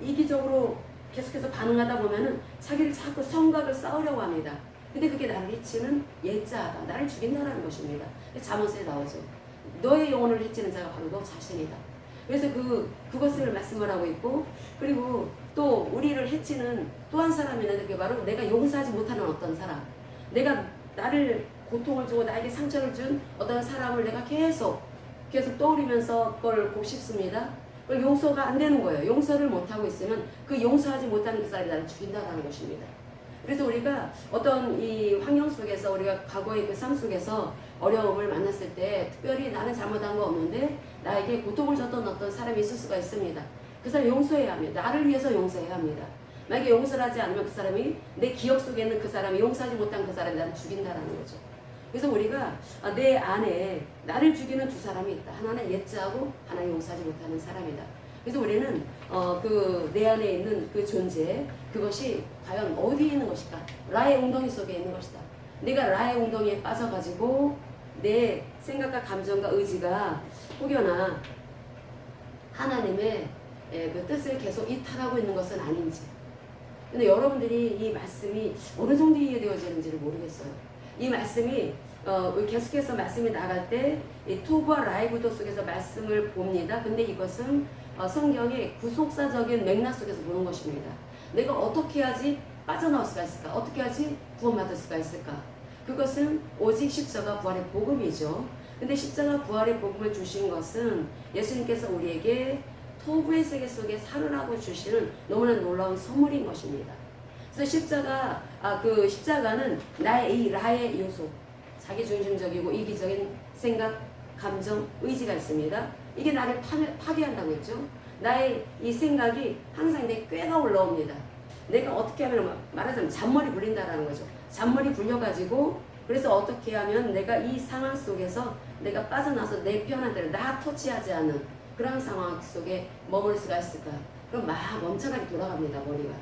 이기적으로 계속해서 반응하다 보면은 자기를 자꾸 성각을 쌓으려고 합니다. 근데 그게 나를 해치는 옛자아다. 나를 죽인다라는 것입니다. 잠언서에 나오죠. 너의 영혼을 해치는 자가 바로 너 자신이다. 그래서 그것을 말씀을 하고 있고, 그리고 또 우리를 해치는 또 한 사람이 있는데 그게 바로 내가 용서하지 못하는 어떤 사람, 내가 나를 고통을 주고 나에게 상처를 준 어떤 사람을 내가 계속 떠올리면서 그걸 곱씹습니다. 그걸 용서가 안 되는 거예요. 용서를 못하고 있으면 그 용서하지 못하는 그 사람이 나를 죽인다는 것입니다. 그래서 우리가 어떤 이 환경 속에서, 우리가 과거의 그 삶 속에서 어려움을 만났을 때 특별히 나는 잘못한 거 없는데 나에게 고통을 줬던 어떤 사람이 있을 수가 있습니다. 그 사람 용서해야 합니다. 나를 위해서 용서해야 합니다. 만약에 용서를 하지 않으면 그 사람이, 내 기억 속에 있는 그 사람이, 용서하지 못한 그 사람이 나를 죽인다는 거죠. 그래서 우리가 내 안에 나를 죽이는 두 사람이 있다. 하나는 옛자하고 하나는 용서하지 못하는 사람이다. 그래서 우리는 내 안에 있는 그 존재, 그것이 과연 어디에 있는 것일까? 라의 웅덩이 속에 있는 것이다. 내가 라의 웅덩이에 빠져가지고 내 생각과 감정과 의지가 혹여나 하나님의 그 뜻을 계속 이탈하고 있는 것은 아닌지. 근데 여러분들이 이 말씀이 어느 정도 이해되어지는지를 모르겠어요. 이 말씀이 계속해서 말씀이 나갈 때 이 토브와 라의 구도 속에서 말씀을 봅니다. 근데 이것은 성경의 구속사적인 맥락 속에서 보는 것입니다. 내가 어떻게 해야지 빠져나올 수가 있을까? 어떻게 해야지 구원받을 수가 있을까? 그것은 오직 십자가 부활의 복음이죠. 근데 십자가 부활의 복음을 주신 것은 예수님께서 우리에게 토부의 세계 속에 살으라고 주시는 너무나 놀라운 선물인 것입니다. 그래서 십자가는 나의 이 라의 요소, 자기중심적이고 이기적인 생각, 감정, 의지가 있습니다. 이게 나를 파괴한다고 했죠. 나의 이 생각이 항상 내 꾀가 올라옵니다. 내가 어떻게 하면, 말하자면 잔머리 굴린다라는 거죠. 잔머리 굴려가지고, 그래서 어떻게 하면 내가 이 상황 속에서 내가 빠져나서 내 편한 대로 나 터치하지 않는 그런 상황 속에 머물 수가 있을까? 그럼 막 멈춰나게 돌아갑니다, 머리가.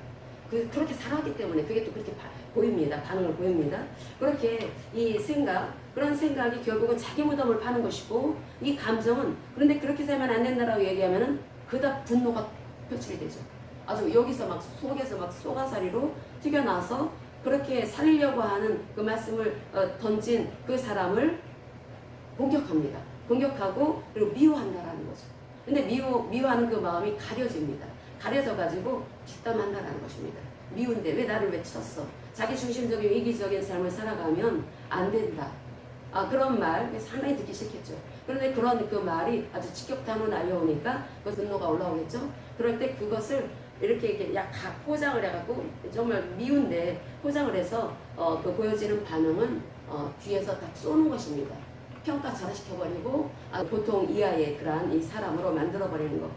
그렇게 살아왔기 때문에 그게 또 그렇게 보입니다. 반응을 보입니다. 그렇게 이 생각, 그런 생각이 결국은 자기 무덤을 파는 것이고, 이 감정은, 그런데 그렇게 살면 안 된다라고 얘기하면은 그다 분노가 표출이 되죠. 아주 여기서 막 속에서 막 쏘가사리로 튀겨나와서 그렇게 살리려고 하는 그 말씀을 던진 그 사람을 공격합니다. 공격하고 그리고 미워한다라는 거죠. 근데 미워하는 그 마음이 가려집니다. 가려져가지고 뒷담한다라는 것입니다. 미운데 왜 나를 왜 쳤어? 자기 중심적인 이기적인 삶을 살아가면 안 된다. 그런 말 상당히 듣기 싫겠죠. 그런데 그런 그 말이 아주 직격탄으로 날려오니까 그 분노가 올라오겠죠. 그럴 때 그것을 이렇게 약 포장을 해갖고 정말 미운데 포장을 해서 그 보여지는 반응은 뒤에서 딱 쏘는 것입니다. 평가절하시켜버리고 보통 이하의 그러한 이 사람으로 만들어버리는 것.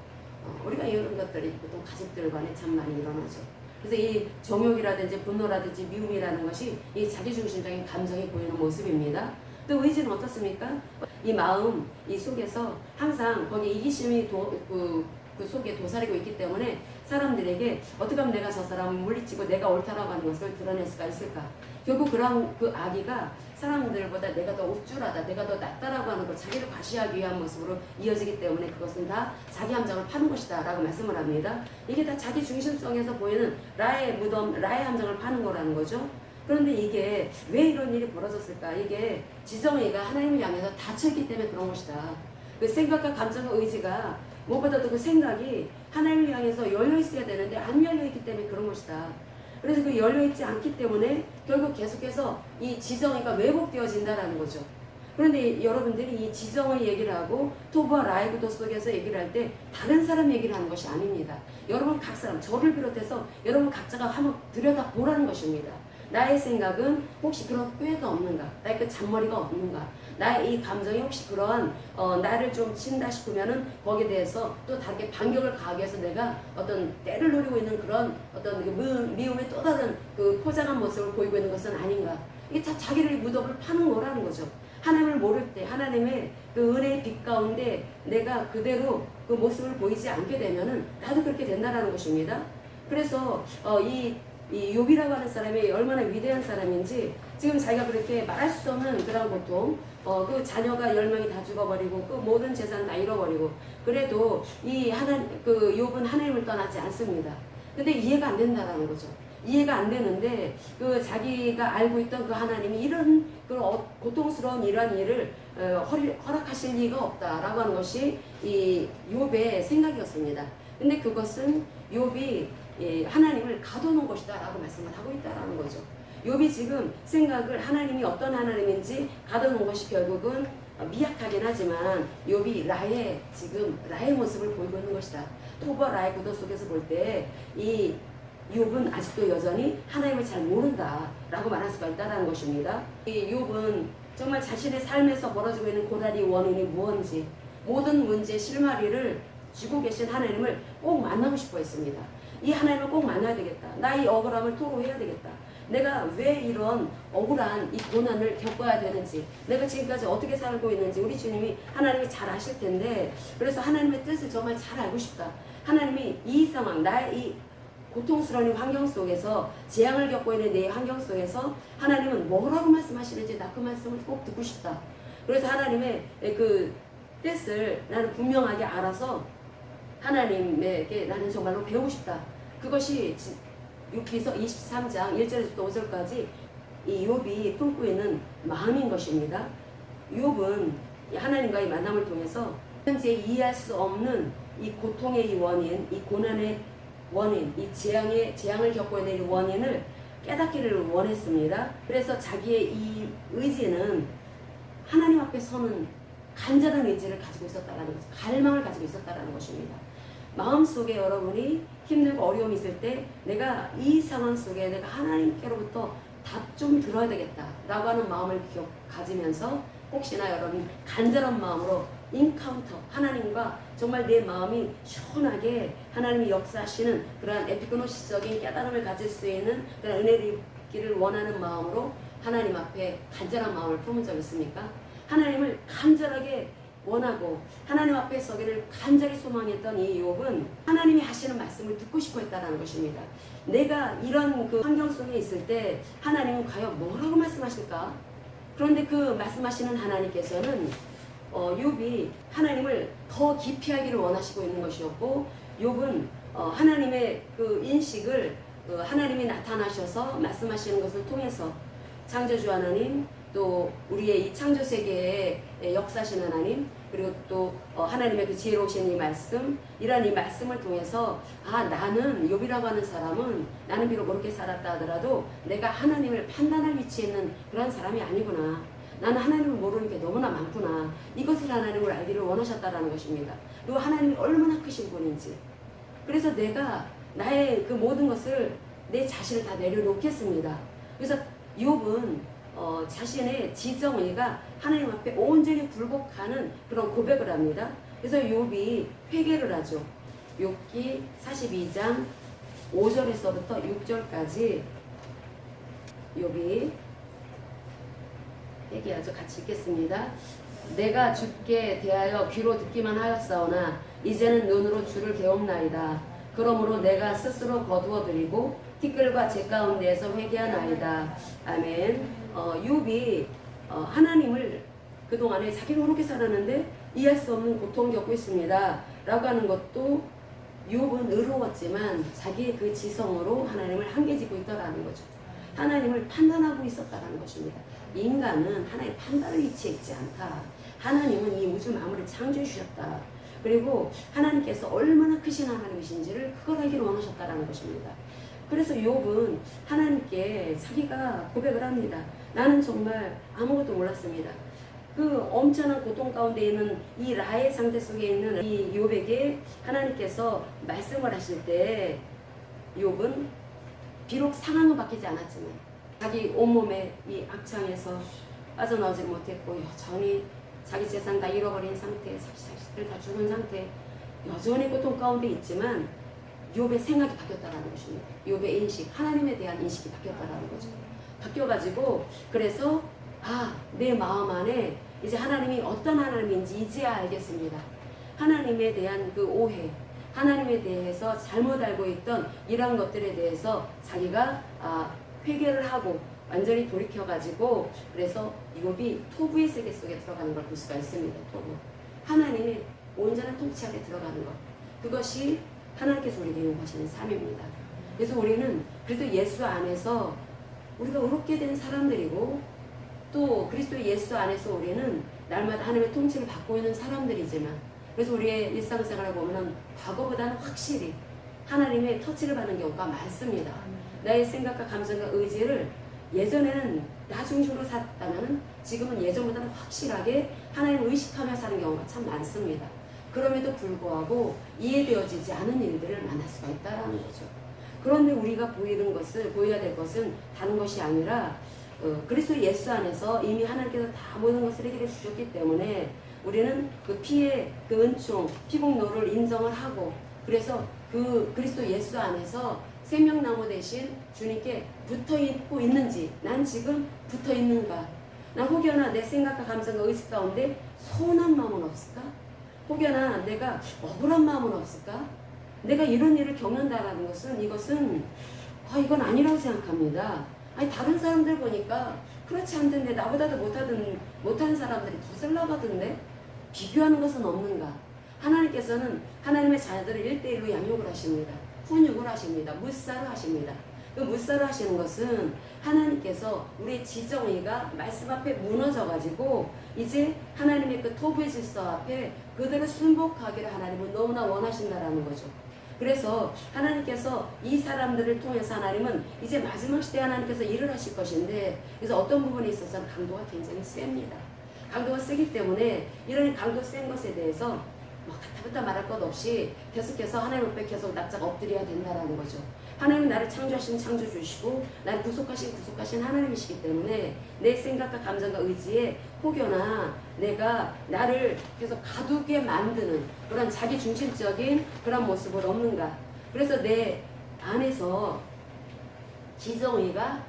우리가 이런 것들이 보통 가족들 간에 참 많이 일어나죠. 그래서 이 정욕이라든지 분노라든지 미움이라는 것이 이 자기중심적인 감정이 보이는 모습입니다. 또 의지는 어떻습니까? 이 마음, 이 속에서 항상 거기 이기심이 그 속에 도사리고 있기 때문에 사람들에게 어떻게 하면 내가 저 사람을 물리치고 내가 옳다라고 하는 것을 드러낼 수가 있을까? 결국 그런 그 악의가 사람들보다 내가 더 우쭐하다, 내가 더 낫다라고 하는 걸 자기를 과시하기 위한 모습으로 이어지기 때문에 그것은 다 자기 함정을 파는 것이다 라고 말씀을 합니다. 이게 다 자기 중심성에서 보이는 라의 무덤, 라의 함정을 파는 거라는 거죠. 그런데 이게 왜 이런 일이 벌어졌을까? 이게 지정의가 하나님을 향해서 닫혀있기 때문에 그런 것이다. 그 생각과 감정과 의지가 무엇보다도 그 생각이 하나님을 향해서 열려있어야 되는데 안 열려있기 때문에 그런 것이다. 그래서 그 열려있지 않기 때문에 결국 계속해서 이 지정의가 왜곡되어진다라는 거죠. 그런데 여러분들이 이 지정의 얘기를 하고 토부와 라이브도 속에서 얘기를 할 때 다른 사람 얘기를 하는 것이 아닙니다. 여러분 각 사람, 저를 비롯해서 여러분 각자가 한번 들여다보라는 것입니다. 나의 생각은 혹시 그런 꾀가 없는가? 나의 그 잔머리가 없는가? 나의 이 감정이 혹시 그러한 나를 좀 친다 싶으면은 거기에 대해서 또 다르게 반격을 가하기 위해서 내가 어떤 때를 노리고 있는 그런 어떤 미움의 또 다른 그 포장한 모습을 보이고 있는 것은 아닌가? 이게 다 자기를 무덤을 파는 거라는 거죠. 하나님을 모를 때 하나님의 그 은혜의 빛 가운데 내가 그대로 그 모습을 보이지 않게 되면은 나도 그렇게 된다라는 것입니다. 그래서 이 욥이라고 하는 사람이 얼마나 위대한 사람인지 지금 자기가 그렇게 말할 수 없는 그런 고통, 그 자녀가 10명이 다 죽어버리고 그 모든 재산 다 잃어버리고 그래도 그 욥은 하나님을 떠나지 않습니다. 근데 이해가 안 된다라는 거죠. 이해가 안 되는데 그 자기가 알고 있던 그 하나님이 이런 그 고통스러운 이러한 일을 허락하실 리가 없다라고 하는 것이 이 욥의 생각이었습니다. 근데 그것은 욥이 하나님을 가둬놓은 것이다 라고 말씀을 하고 있다라는 거죠. 욥이 지금 생각을 하나님이 어떤 하나님인지 가둬놓은 것이 결국은 미약하긴 하지만 욥이 라의 모습을 보이고 있는 것이다. 토브와 라의 구도 속에서 볼 때 이 욥은 아직도 여전히 하나님을 잘 모른다라고 말할 수가 있다는 것입니다. 이 욥은 정말 자신의 삶에서 벌어지고 있는 고달이 원인이 무엇인지 모든 문제의 실마리를 쥐고 계신 하나님을 꼭 만나고 싶어 했습니다. 이 하나님을 꼭 만나야 되겠다. 나의 억울함을 토로해야 되겠다. 내가 왜 이런 억울한 이 고난을 겪어야 되는지, 내가 지금까지 어떻게 살고 있는지 우리 주님이 하나님이 잘 아실 텐데, 그래서 하나님의 뜻을 정말 잘 알고 싶다. 하나님이 이 상황, 나의 이 고통스러운 환경 속에서, 재앙을 겪고 있는 내 환경 속에서 하나님은 뭐라고 말씀하시는지 나 그 말씀을 꼭 듣고 싶다. 그래서 하나님의 그 뜻을 나는 분명하게 알아서 하나님에게 나는 정말로 배우고 싶다. 그것이 욥기서 23장 1절에서 5절까지 이 욥이 품고 있는 마음인 것입니다. 욥은 하나님과의 만남을 통해서 현재 이해할 수 없는 이 고통의 이 원인, 이 고난의 원인, 이 재앙을 겪고 있는 이 원인을 깨닫기를 원했습니다. 그래서 자기의 이 의지는 하나님 앞에 서는 간절한 의지를 가지고 있었다는 것, 갈망을 가지고 있었다는 것입니다. 마음속에 여러분이 힘들고 어려움이 있을 때 내가 이 상황 속에 내가 하나님께로부터 답 좀 들어야 되겠다 라고 하는 마음을 가지면서 혹시나 여러분 간절한 마음으로 인카운터, 하나님과 정말 내 마음이 시원하게 하나님이 역사하시는 그러한 에피그노시적인 깨달음을 가질 수 있는 그런 은혜를 받기를 원하는 마음으로 하나님 앞에 간절한 마음을 품은 적 있습니까? 하나님을 간절하게 원하고 하나님 앞에 서기를 간절히 소망했던 이 욥은 하나님이 하시는 말씀을 듣고 싶어 했다는 것입니다. 내가 이런 그 환경 속에 있을 때 하나님은 과연 뭐라고 말씀하실까? 그런데 그 말씀하시는 하나님께서는 욥이 하나님을 더 깊이 알기를 원하시고 있는 것이었고, 욥은 하나님의 그 인식을 하나님이 나타나셔서 말씀하시는 것을 통해서 창조주 하나님, 또 우리의 이 창조 세계에 역사하신 하나님, 그리고 또 하나님의 그 지혜로우신 이 말씀, 이런 이 말씀을 통해서 나는 욥이라고 하는 사람은 나는 비록 그렇게 살았다 하더라도 내가 하나님을 판단할 위치에 있는 그런 사람이 아니구나. 나는 하나님을 모르는 게 너무나 많구나. 이것을 하나님을 알기를 원하셨다라는 것입니다. 그리고 하나님이 얼마나 크신 분인지. 그래서 내가 나의 그 모든 것을 내 자신을 다 내려놓겠습니다. 그래서 욥은 자신의 지정의가 하나님 앞에 온전히 굴복하는 그런 고백을 합니다. 그래서 욥이 회개를 하죠. 욥기 42장 5절에서부터 6절까지 욥이 회개하죠. 같이 읽겠습니다. 내가 주께 대하여 귀로 듣기만 하였사오나 이제는 눈으로 주를 배웁나이다. 그러므로 내가 스스로 거두어드리고 티끌과 재 가운데에서 회개하나이다. 아멘. 욥이 하나님을 그동안에 자기는 그렇게 살았는데 이해할 수 없는 고통을 겪고 있습니다 라고 하는 것도 욥은 의로웠지만 자기의 그 지성으로 하나님을 한계짓고 있다라는 거죠. 하나님을 판단하고 있었다라는 것입니다. 인간은 하나님의 판단의 위치에 있지 않다. 하나님은 이 우주 만물을 창조해 주셨다. 그리고 하나님께서 얼마나 크신 하나님이신지를 그걸 알기를 원하셨다라는 것입니다. 그래서 욥은 하나님께 자기가 고백을 합니다. 나는 정말 아무것도 몰랐습니다. 그 엄청난 고통 가운데 있는 이 라의 상태 속에 있는 이 욥에게 하나님께서 말씀을 하실 때 욥은 비록 상황은 바뀌지 않았지만 자기 온몸에 이 악창에서 빠져나오지 못했고 여전히 자기 재산 다 잃어버린 상태, 자식들 다 죽은 상태, 여전히 고통 가운데 있지만 욥의 생각이 바뀌었다는 것입니다. 욥의 인식, 하나님에 대한 인식이 바뀌었다는 거죠. 바뀌어가지고 그래서 내 마음 안에 이제 하나님이 어떤 하나님인지 이제야 알겠습니다. 하나님에 대한 그 오해, 하나님에 대해서 잘못 알고 있던 이런 것들에 대해서 자기가 회개를 하고 완전히 돌이켜가지고 그래서 욥이 토부의 세계 속에 들어가는 걸 볼 수가 있습니다. 토부. 하나님의 온전한 통치 안에 들어가는 것. 그것이 하나님께서 우리에게 요구하시는 삶입니다. 그래서 우리는 그래도 예수 안에서 우리가 의롭게 된 사람들이고 또 그리스도 예수 안에서 우리는 날마다 하나님의 통치를 받고 있는 사람들이지만 그래서 우리의 일상생활을 보면 과거보다는 확실히 하나님의 터치를 받는 경우가 많습니다. 나의 생각과 감정과 의지를 예전에는 나 중심으로 살았다면 지금은 예전보다는 확실하게 하나님을 의식하며 사는 경우가 참 많습니다. 그럼에도 불구하고 이해되어지지 않은 일들을 만날 수가 있다는 거죠. 그런데 우리가 보여야 될 것은 다른 것이 아니라 그리스도 예수 안에서 이미 하나님께서 다 모든 것을 해결해 주셨기 때문에 우리는 그 피의 그 은총, 피복노를 인정을 하고 그래서 그 그리스도 예수 안에서 생명나무 대신 주님께 붙어 있고 있는지 난 지금 붙어 있는가? 나 혹여나 내 생각과 감정과 의식 가운데 서운한 마음은 없을까? 혹여나 내가 억울한 마음은 없을까? 내가 이런 일을 겪는다라는 것은 이것은 이건 아니라고 생각합니다. 다른 사람들 보니까 그렇지 않던데 나보다도 못하는 사람들이 더 잘 나가던데 비교하는 것은 없는가? 하나님께서는 하나님의 자녀들을 1대1로 양육을 하십니다. 훈육을 하십니다. 묻사를 하십니다. 그 묻사를 하시는 것은 하나님께서 우리의 지정의가 말씀 앞에 무너져가지고 이제 하나님의 그 토부의 질서 앞에 그대로 순복하기를 하나님은 너무나 원하신다라는 거죠. 그래서 하나님께서 이 사람들을 통해서 하나님은 이제 마지막 시대에 하나님께서 일을 하실 것인데 그래서 어떤 부분에 있어서는 강도가 굉장히 셉니다. 강도가 세기 때문에 이런 강도 센 것에 대해서 가타부타 말할 것 없이 계속해서 하나님 앞에 계속 납작 엎드려야 된다라는 거죠. 하나님은 나를 창조하신 창조주시고 나를 구속하신 하나님이시기 때문에 내 생각과 감정과 의지에 혹여나 내가 나를 계속 가두게 만드는 그런 자기 중심적인 그런 모습은 없는가. 그래서 내 안에서 지정의가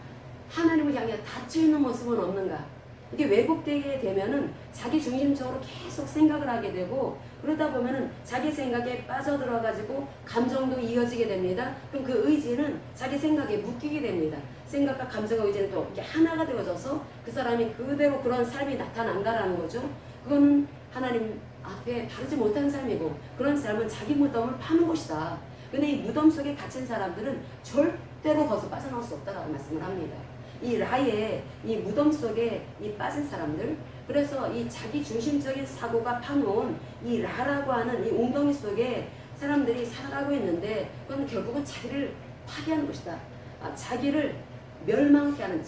하나님을 향해 닫혀있는 모습은 없는가. 이게 왜곡되게 되면은 자기 중심적으로 계속 생각을 하게 되고 그러다 보면은 자기 생각에 빠져들어가지고 감정도 이어지게 됩니다. 그럼 그 의지는 자기 생각에 묶이게 됩니다. 생각과 감정과 의지는 또 이게 하나가 되어져서 그 사람이 그대로 그런 삶이 나타난다라는 거죠. 그건 하나님 앞에 바르지 못한 삶이고 그런 삶은 자기 무덤을 파는 것이다. 근데 이 무덤 속에 갇힌 사람들은 절대로 거기서 빠져나올 수 없다라고 말씀을 합니다. 이 라의 이 무덤 속에 이 빠진 사람들, 그래서 이 자기 중심적인 사고가 파놓은 이 라라고 하는 이 웅덩이 속에 사람들이 살아가고 있는데 그건 결국은 자기를 파괴하는 것이다. 자기를 멸망케 하는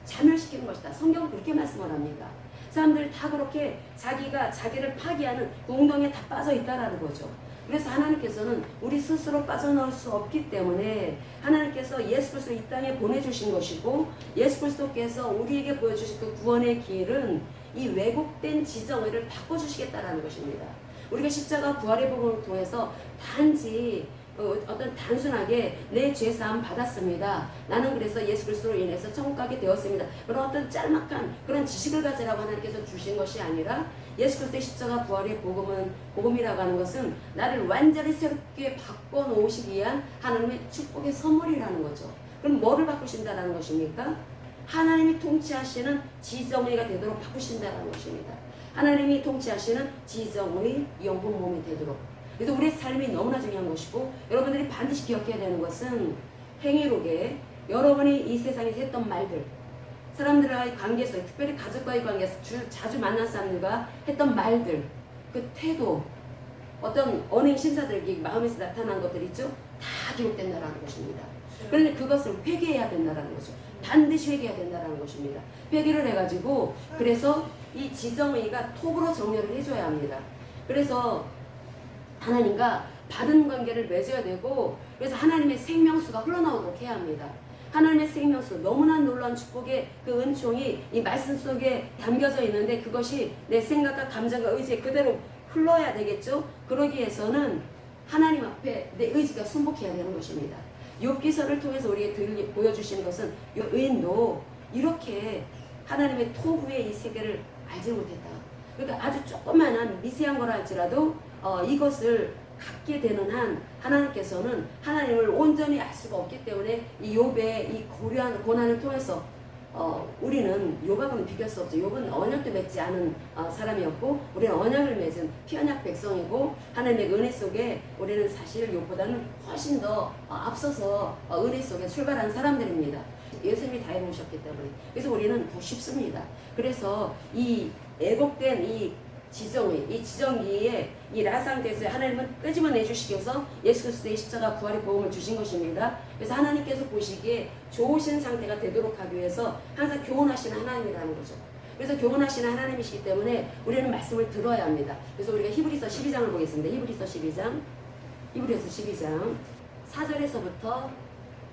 자멸시키는 것이다. 성경은 그렇게 말씀을 합니다. 사람들이 다 그렇게 자기가 자기를 파괴하는 그 웅덩이에 다 빠져 있다라는 거죠. 그래서 하나님께서는 우리 스스로 빠져나올 수 없기 때문에 하나님께서 예수 그리스도를 이 땅에 보내주신 것이고 예수 그리스도께서 우리에게 보여주신 그 구원의 길은 이 왜곡된 지정의를 바꿔주시겠다라는 것입니다. 우리가 십자가 부활의 복음을 통해서 단지 어떤 단순하게 내 죄사함 받았습니다. 나는 그래서 예수 그리스도로 인해서 천국 가게 되었습니다. 그런 어떤 짤막한 그런 지식을 가지라고 하나님께서 주신 것이 아니라 예수 그리스도의 십자가 부활의 복음이라고 하는 것은 나를 완전히 새롭게 바꿔놓으시기 위한 하나님의 축복의 선물이라는 거죠. 그럼 뭐를 바꾸신다는 것입니까? 하나님이 통치하시는 지정의가 되도록 바꾸신다는 것입니다. 하나님이 통치하시는 지정의 영혼 몸이 되도록. 그래서 우리의 삶이 너무나 중요한 것이고 여러분들이 반드시 기억해야 되는 것은 행위록에 여러분이 이 세상에서 했던 말들, 사람들과의 관계에서, 특별히 가족과의 관계에서 자주 만난 사람들과 했던 말들, 그 태도, 어떤 언행 심사들이 마음에서 나타난 것들 있죠? 다 기록된다는 것입니다. 그런데 그것을 회개해야 된다는 거죠. 반드시 회개해야 된다는 것입니다. 회개를 해가지고 그래서 이 지정의가 톡으로 정렬을 해줘야 합니다. 그래서 하나님과 바른 관계를 맺어야 되고 그래서 하나님의 생명수가 흘러나오도록 해야 합니다. 하나님의 생명수, 너무나 놀라운 축복의 그 은총이 이 말씀 속에 담겨져 있는데 그것이 내 생각과 감정과 의지에 그대로 흘러야 되겠죠. 그러기 위해서는 하나님 앞에 내 의지가 순복해야 되는 것입니다. 욥기서를 통해서 우리에게 보여주시는 것은 의인도 이렇게 하나님의 토부의 이 세계를 알지 못했다. 그러니까 아주 조그만한 미세한 거라 할지라도 이것을 갖게 되는 한 하나님께서는 하나님을 온전히 알 수가 없기 때문에 이 욥의 이 고려한 고난을 통해서 우리는 욥하고는 비교할 수 없죠. 욥은 언약도 맺지 않은 사람이었고 우리는 언약을 맺은 피언약 백성이고 하나님의 은혜 속에 우리는 사실 욥보다는 훨씬 더 앞서서 은혜 속에 출발한 사람들입니다. 예수님이 다 해놓으셨기 때문에. 그래서 우리는 더 쉽습니다. 그래서 이 애곡된 이 지정의, 이 지정기에 이 라상대에서 하나님은 끄집어내 주시기 위해서 예수 그리스도의 십자가 부활의 복음을 주신 것입니다. 그래서 하나님께서 보시기에 좋으신 상태가 되도록 하기 위해서 항상 교훈하시는 하나님이라는 거죠. 그래서 교훈하시는 하나님이시기 때문에 우리는 말씀을 들어야 합니다. 그래서 우리가 히브리서 12장을 보겠습니다. 히브리서 12장 4절에서부터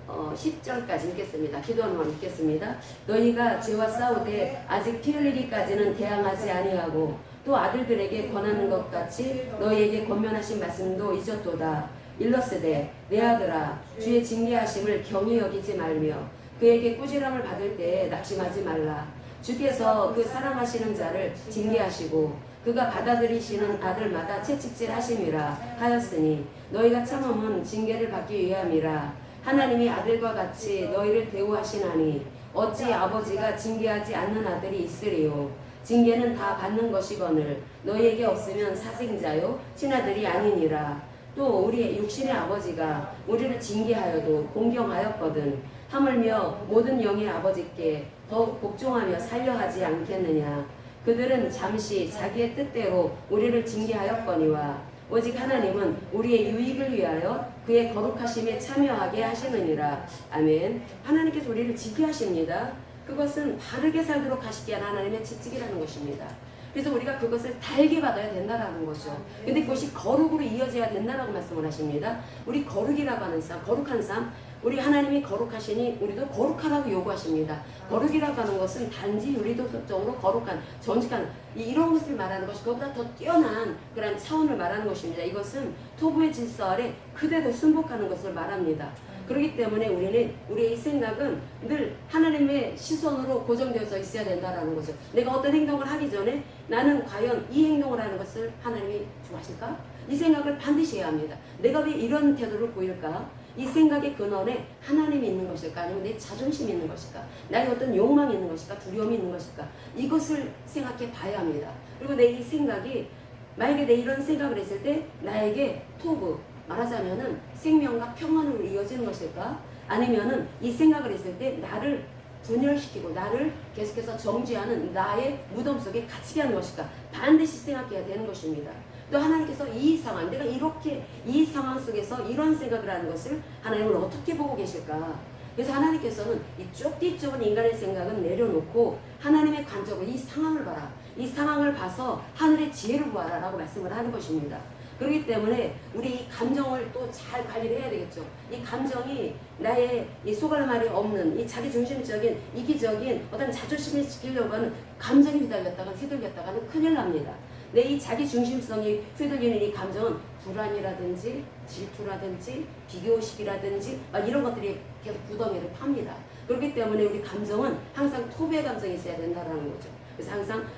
10절까지 읽겠습니다. 기도하는 말 읽겠습니다. 너희가 죄와 싸우되 아직 피 흘리기까지는 대항하지 아니하고 또 아들들에게 권하는 것 같이 너희에게 권면하신 말씀도 잊었도다. 일러스되 내 아들아 주의 징계하심을 경히 여기지 말며 그에게 꾸지람을 받을 때에 낙심하지 말라. 주께서 그 사랑하시는 자를 징계하시고 그가 받아들이시는 아들마다 채찍질 하심이라 하였으니 너희가 참음은 징계를 받기 위함이라. 하나님이 아들과 같이 너희를 대우하시나니 어찌 아버지가 징계하지 않는 아들이 있으리요. 징계는 다 받는 것이거늘 너희에게 없으면 사생자요 친아들이 아니니라. 또 우리의 육신의 아버지가 우리를 징계하여도 공경하였거든 하물며 모든 영의 아버지께 더욱 복종하며 살려하지 않겠느냐. 그들은 잠시 자기의 뜻대로 우리를 징계하였거니와 오직 하나님은 우리의 유익을 위하여 그의 거룩하심에 참여하게 하시느니라. 아멘. 하나님께서 우리를 징계하십니다. 그것은 바르게 살도록 하시기 위한 하나님의 채찍이라는 것입니다. 그래서 우리가 그것을 달게 받아야 된다라는 거죠. 근데 그것이 거룩으로 이어져야 된다라고 말씀을 하십니다. 우리 거룩이라고 하는 삶, 거룩한 삶, 우리 하나님이 거룩하시니 우리도 거룩하라고 요구하십니다. 거룩이라고 하는 것은 단지 윤리도덕적으로 거룩한, 정직한 이런 것을 말하는 것이 그보다 더 뛰어난 그런 차원을 말하는 것입니다. 이것은 토부의 질서 아래 그대로 순복하는 것을 말합니다. 그렇기 때문에 우리는 우리의 생각은 늘 하나님의 시선으로 고정되어져 있어야 된다는 거죠. 내가 어떤 행동을 하기 전에 나는 과연 이 행동을 하는 것을 하나님이 좋아하실까? 이 생각을 반드시 해야 합니다. 내가 왜 이런 태도를 보일까? 이 생각의 근원에 하나님이 있는 것일까? 아니면 내 자존심이 있는 것일까? 나의 어떤 욕망이 있는 것일까? 두려움이 있는 것일까? 이것을 생각해 봐야 합니다. 그리고 내 이 생각이 만약에 내 이런 생각을 했을 때 나에게 토부, 말하자면은 생명과 평안으로 이어지는 것일까? 아니면은 이 생각을 했을 때 나를 분열시키고 나를 계속해서 정죄하는 나의 무덤 속에 갇히게 하는 것일까? 반드시 생각해야 되는 것입니다. 또 하나님께서 이 상황, 내가 이렇게 이 상황 속에서 이런 생각을 하는 것을 하나님을 어떻게 보고 계실까? 그래서 하나님께서는 이 쪽뒤쪽은 인간의 생각은 내려놓고 하나님의 관점으로 이 상황을 봐라. 이 상황을 봐서 하늘의 지혜를 보아라 라고 말씀을 하는 것입니다. 그렇기 때문에 우리 이 감정을 또 잘 관리를 해야 되겠죠. 이 감정이 나의 이 속을 말이 없는 이 자기중심적인 이기적인 어떤 자존심을 지키려고 하는 감정이 휘둘렸다가는 큰일 납니다. 내 이 자기중심성이 휘둘리는 이 감정은 불안이라든지 질투라든지 비교의식이라든지 이런 것들이 계속 구덩이를 팝니다. 그렇기 때문에 우리 감정은 항상 토부의 감정이 있어야 된다는 거죠. 그래서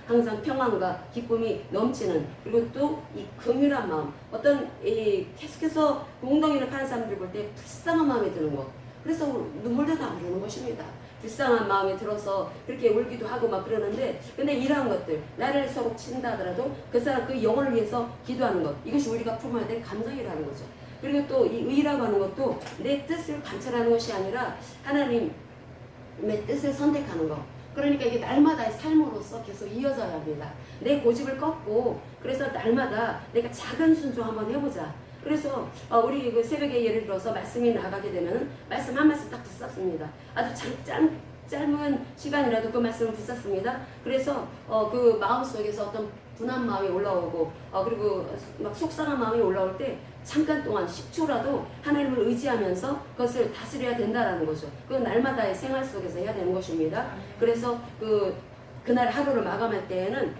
항상 평안과 기쁨이 넘치는, 그리고 또 이 긍휼한 마음, 어떤 이 계속해서 웅덩이를 파는 사람들 볼 때 불쌍한 마음이 드는 것, 그래서 눈물도 다 흐르는 것입니다. 불쌍한 마음이 들어서 그렇게 울기도 하고 막 그러는데, 근데 이러한 것들, 나를 서로 친다 하더라도 그 사람 그 영혼을 위해서 기도하는 것, 이것이 우리가 품어야 될 감정이라는 거죠. 그리고 또 이 의라고 하는 것도 내 뜻을 관철하는 것이 아니라 하나님의 뜻을 선택하는 것. 그러니까 이게 날마다의 삶으로서 계속 이어져야 합니다. 내 고집을 꺾고, 그래서 날마다 내가 작은 순종 한번 해보자. 그래서 우리 그 새벽에 예를 들어서 말씀이 나가게 되면 말씀 한 말씀 딱 붙잡습니다. 아주 짧은 시간이라도 그 말씀을 붙잡습니다. 그래서 그 마음 속에서 어떤 분한 마음이 올라오고 그리고 막 속상한 마음이 올라올 때 잠깐 동안 10초라도 하나님을 의지하면서 그것을 다스려야 된다라는 거죠. 그 날마다의 생활 속에서 해야 되는 것입니다. 그래서 그날 하루를 마감할 때에는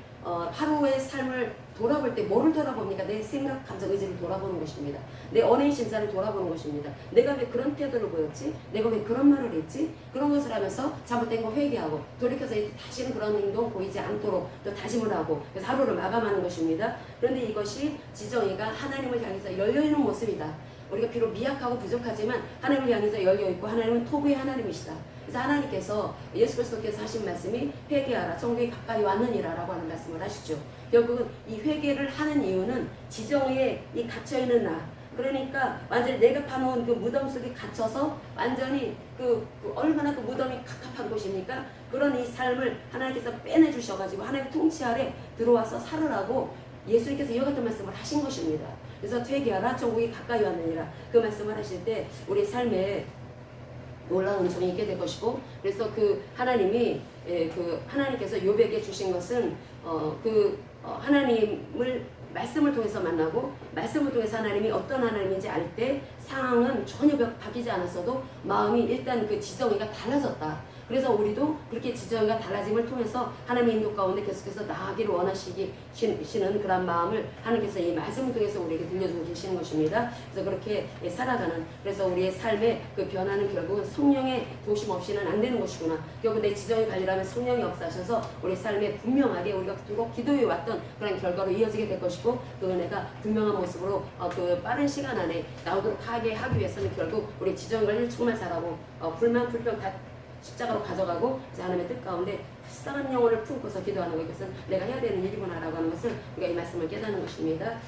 하루의 삶을 돌아볼 때 뭐를 돌아봅니까? 내 생각, 감정, 의지를 돌아보는 것입니다. 내 언행 심사를 돌아보는 것입니다. 내가 왜 그런 태도를 보였지? 내가 왜 그런 말을 했지? 그런 것을 하면서 잘못된 거 회개하고 돌이켜서 다시는 그런 행동 보이지 않도록 또 다짐을 하고 그래서 하루를 마감하는 것입니다. 그런데 이것이 지정이가 하나님을 향해서 열려있는 모습이다. 우리가 비록 미약하고 부족하지만 하나님을 향해서 열려있고 하나님은 토부의 하나님이시다. 그래서 하나님께서 예수 그리스도께서 하신 말씀이 회개하라 천국이 가까이 왔느니라 라고 하는 말씀을 하시죠. 결국은 이 회개를 하는 이유는 지정에 이 갇혀있는 나, 그러니까 완전히 내가 파놓은 그 무덤 속에 갇혀서 완전히 얼마나 그 무덤이 갑갑한 곳입니까? 그런 이 삶을 하나님께서 빼내주셔가지고 하나님의 통치 아래 들어와서 살으라고 예수님께서 이와 같은 말씀을 하신 것입니다. 그래서 회개하라 천국이 가까이 왔느니라 그 말씀을 하실 때 우리 삶에 놀라운 은총이 있게 될 것이고, 그래서 하나님이 하나님께서 욥에게 주신 것은 하나님을 말씀을 통해서 만나고 말씀을 통해서 하나님이 어떤 하나님인지 알 때 상황은 전혀 바뀌지 않았어도 마음이 일단 그 지정이가 달라졌다. 그래서 우리도 그렇게 지정이가 달라짐을 통해서 하나님의 인도 가운데 계속해서 나아가기를 원하시는 그런 마음을 하나님께서 이 말씀을 통해서 우리에게 들려주고 계시는 것입니다. 그래서 그렇게 살아가는, 그래서 우리의 삶의 그 변화는 결국은 성령의 도심 없이는 안 되는 것이구나. 결국 내 지정이 관리라면 성령이 역사하셔서 우리 삶에 분명하게 우리가 두고 기도해 왔던 그런 결과로 이어지게 될 것이고, 그 은혜가 분명한 모습으로 그 빠른 시간 안에 나오도록 하게 하기 위해서는 결국 우리 지정 관리를 정말 잘하고 불만 불평 다 십자가로 가져가고 하나님의 뜻 가운데 불쌍한 영혼을 품고서 기도하는 것, 이것은 내가 해야 되는 일이구나 라고 하는 것을 우리가 이 말씀을 깨닫는 것입니다.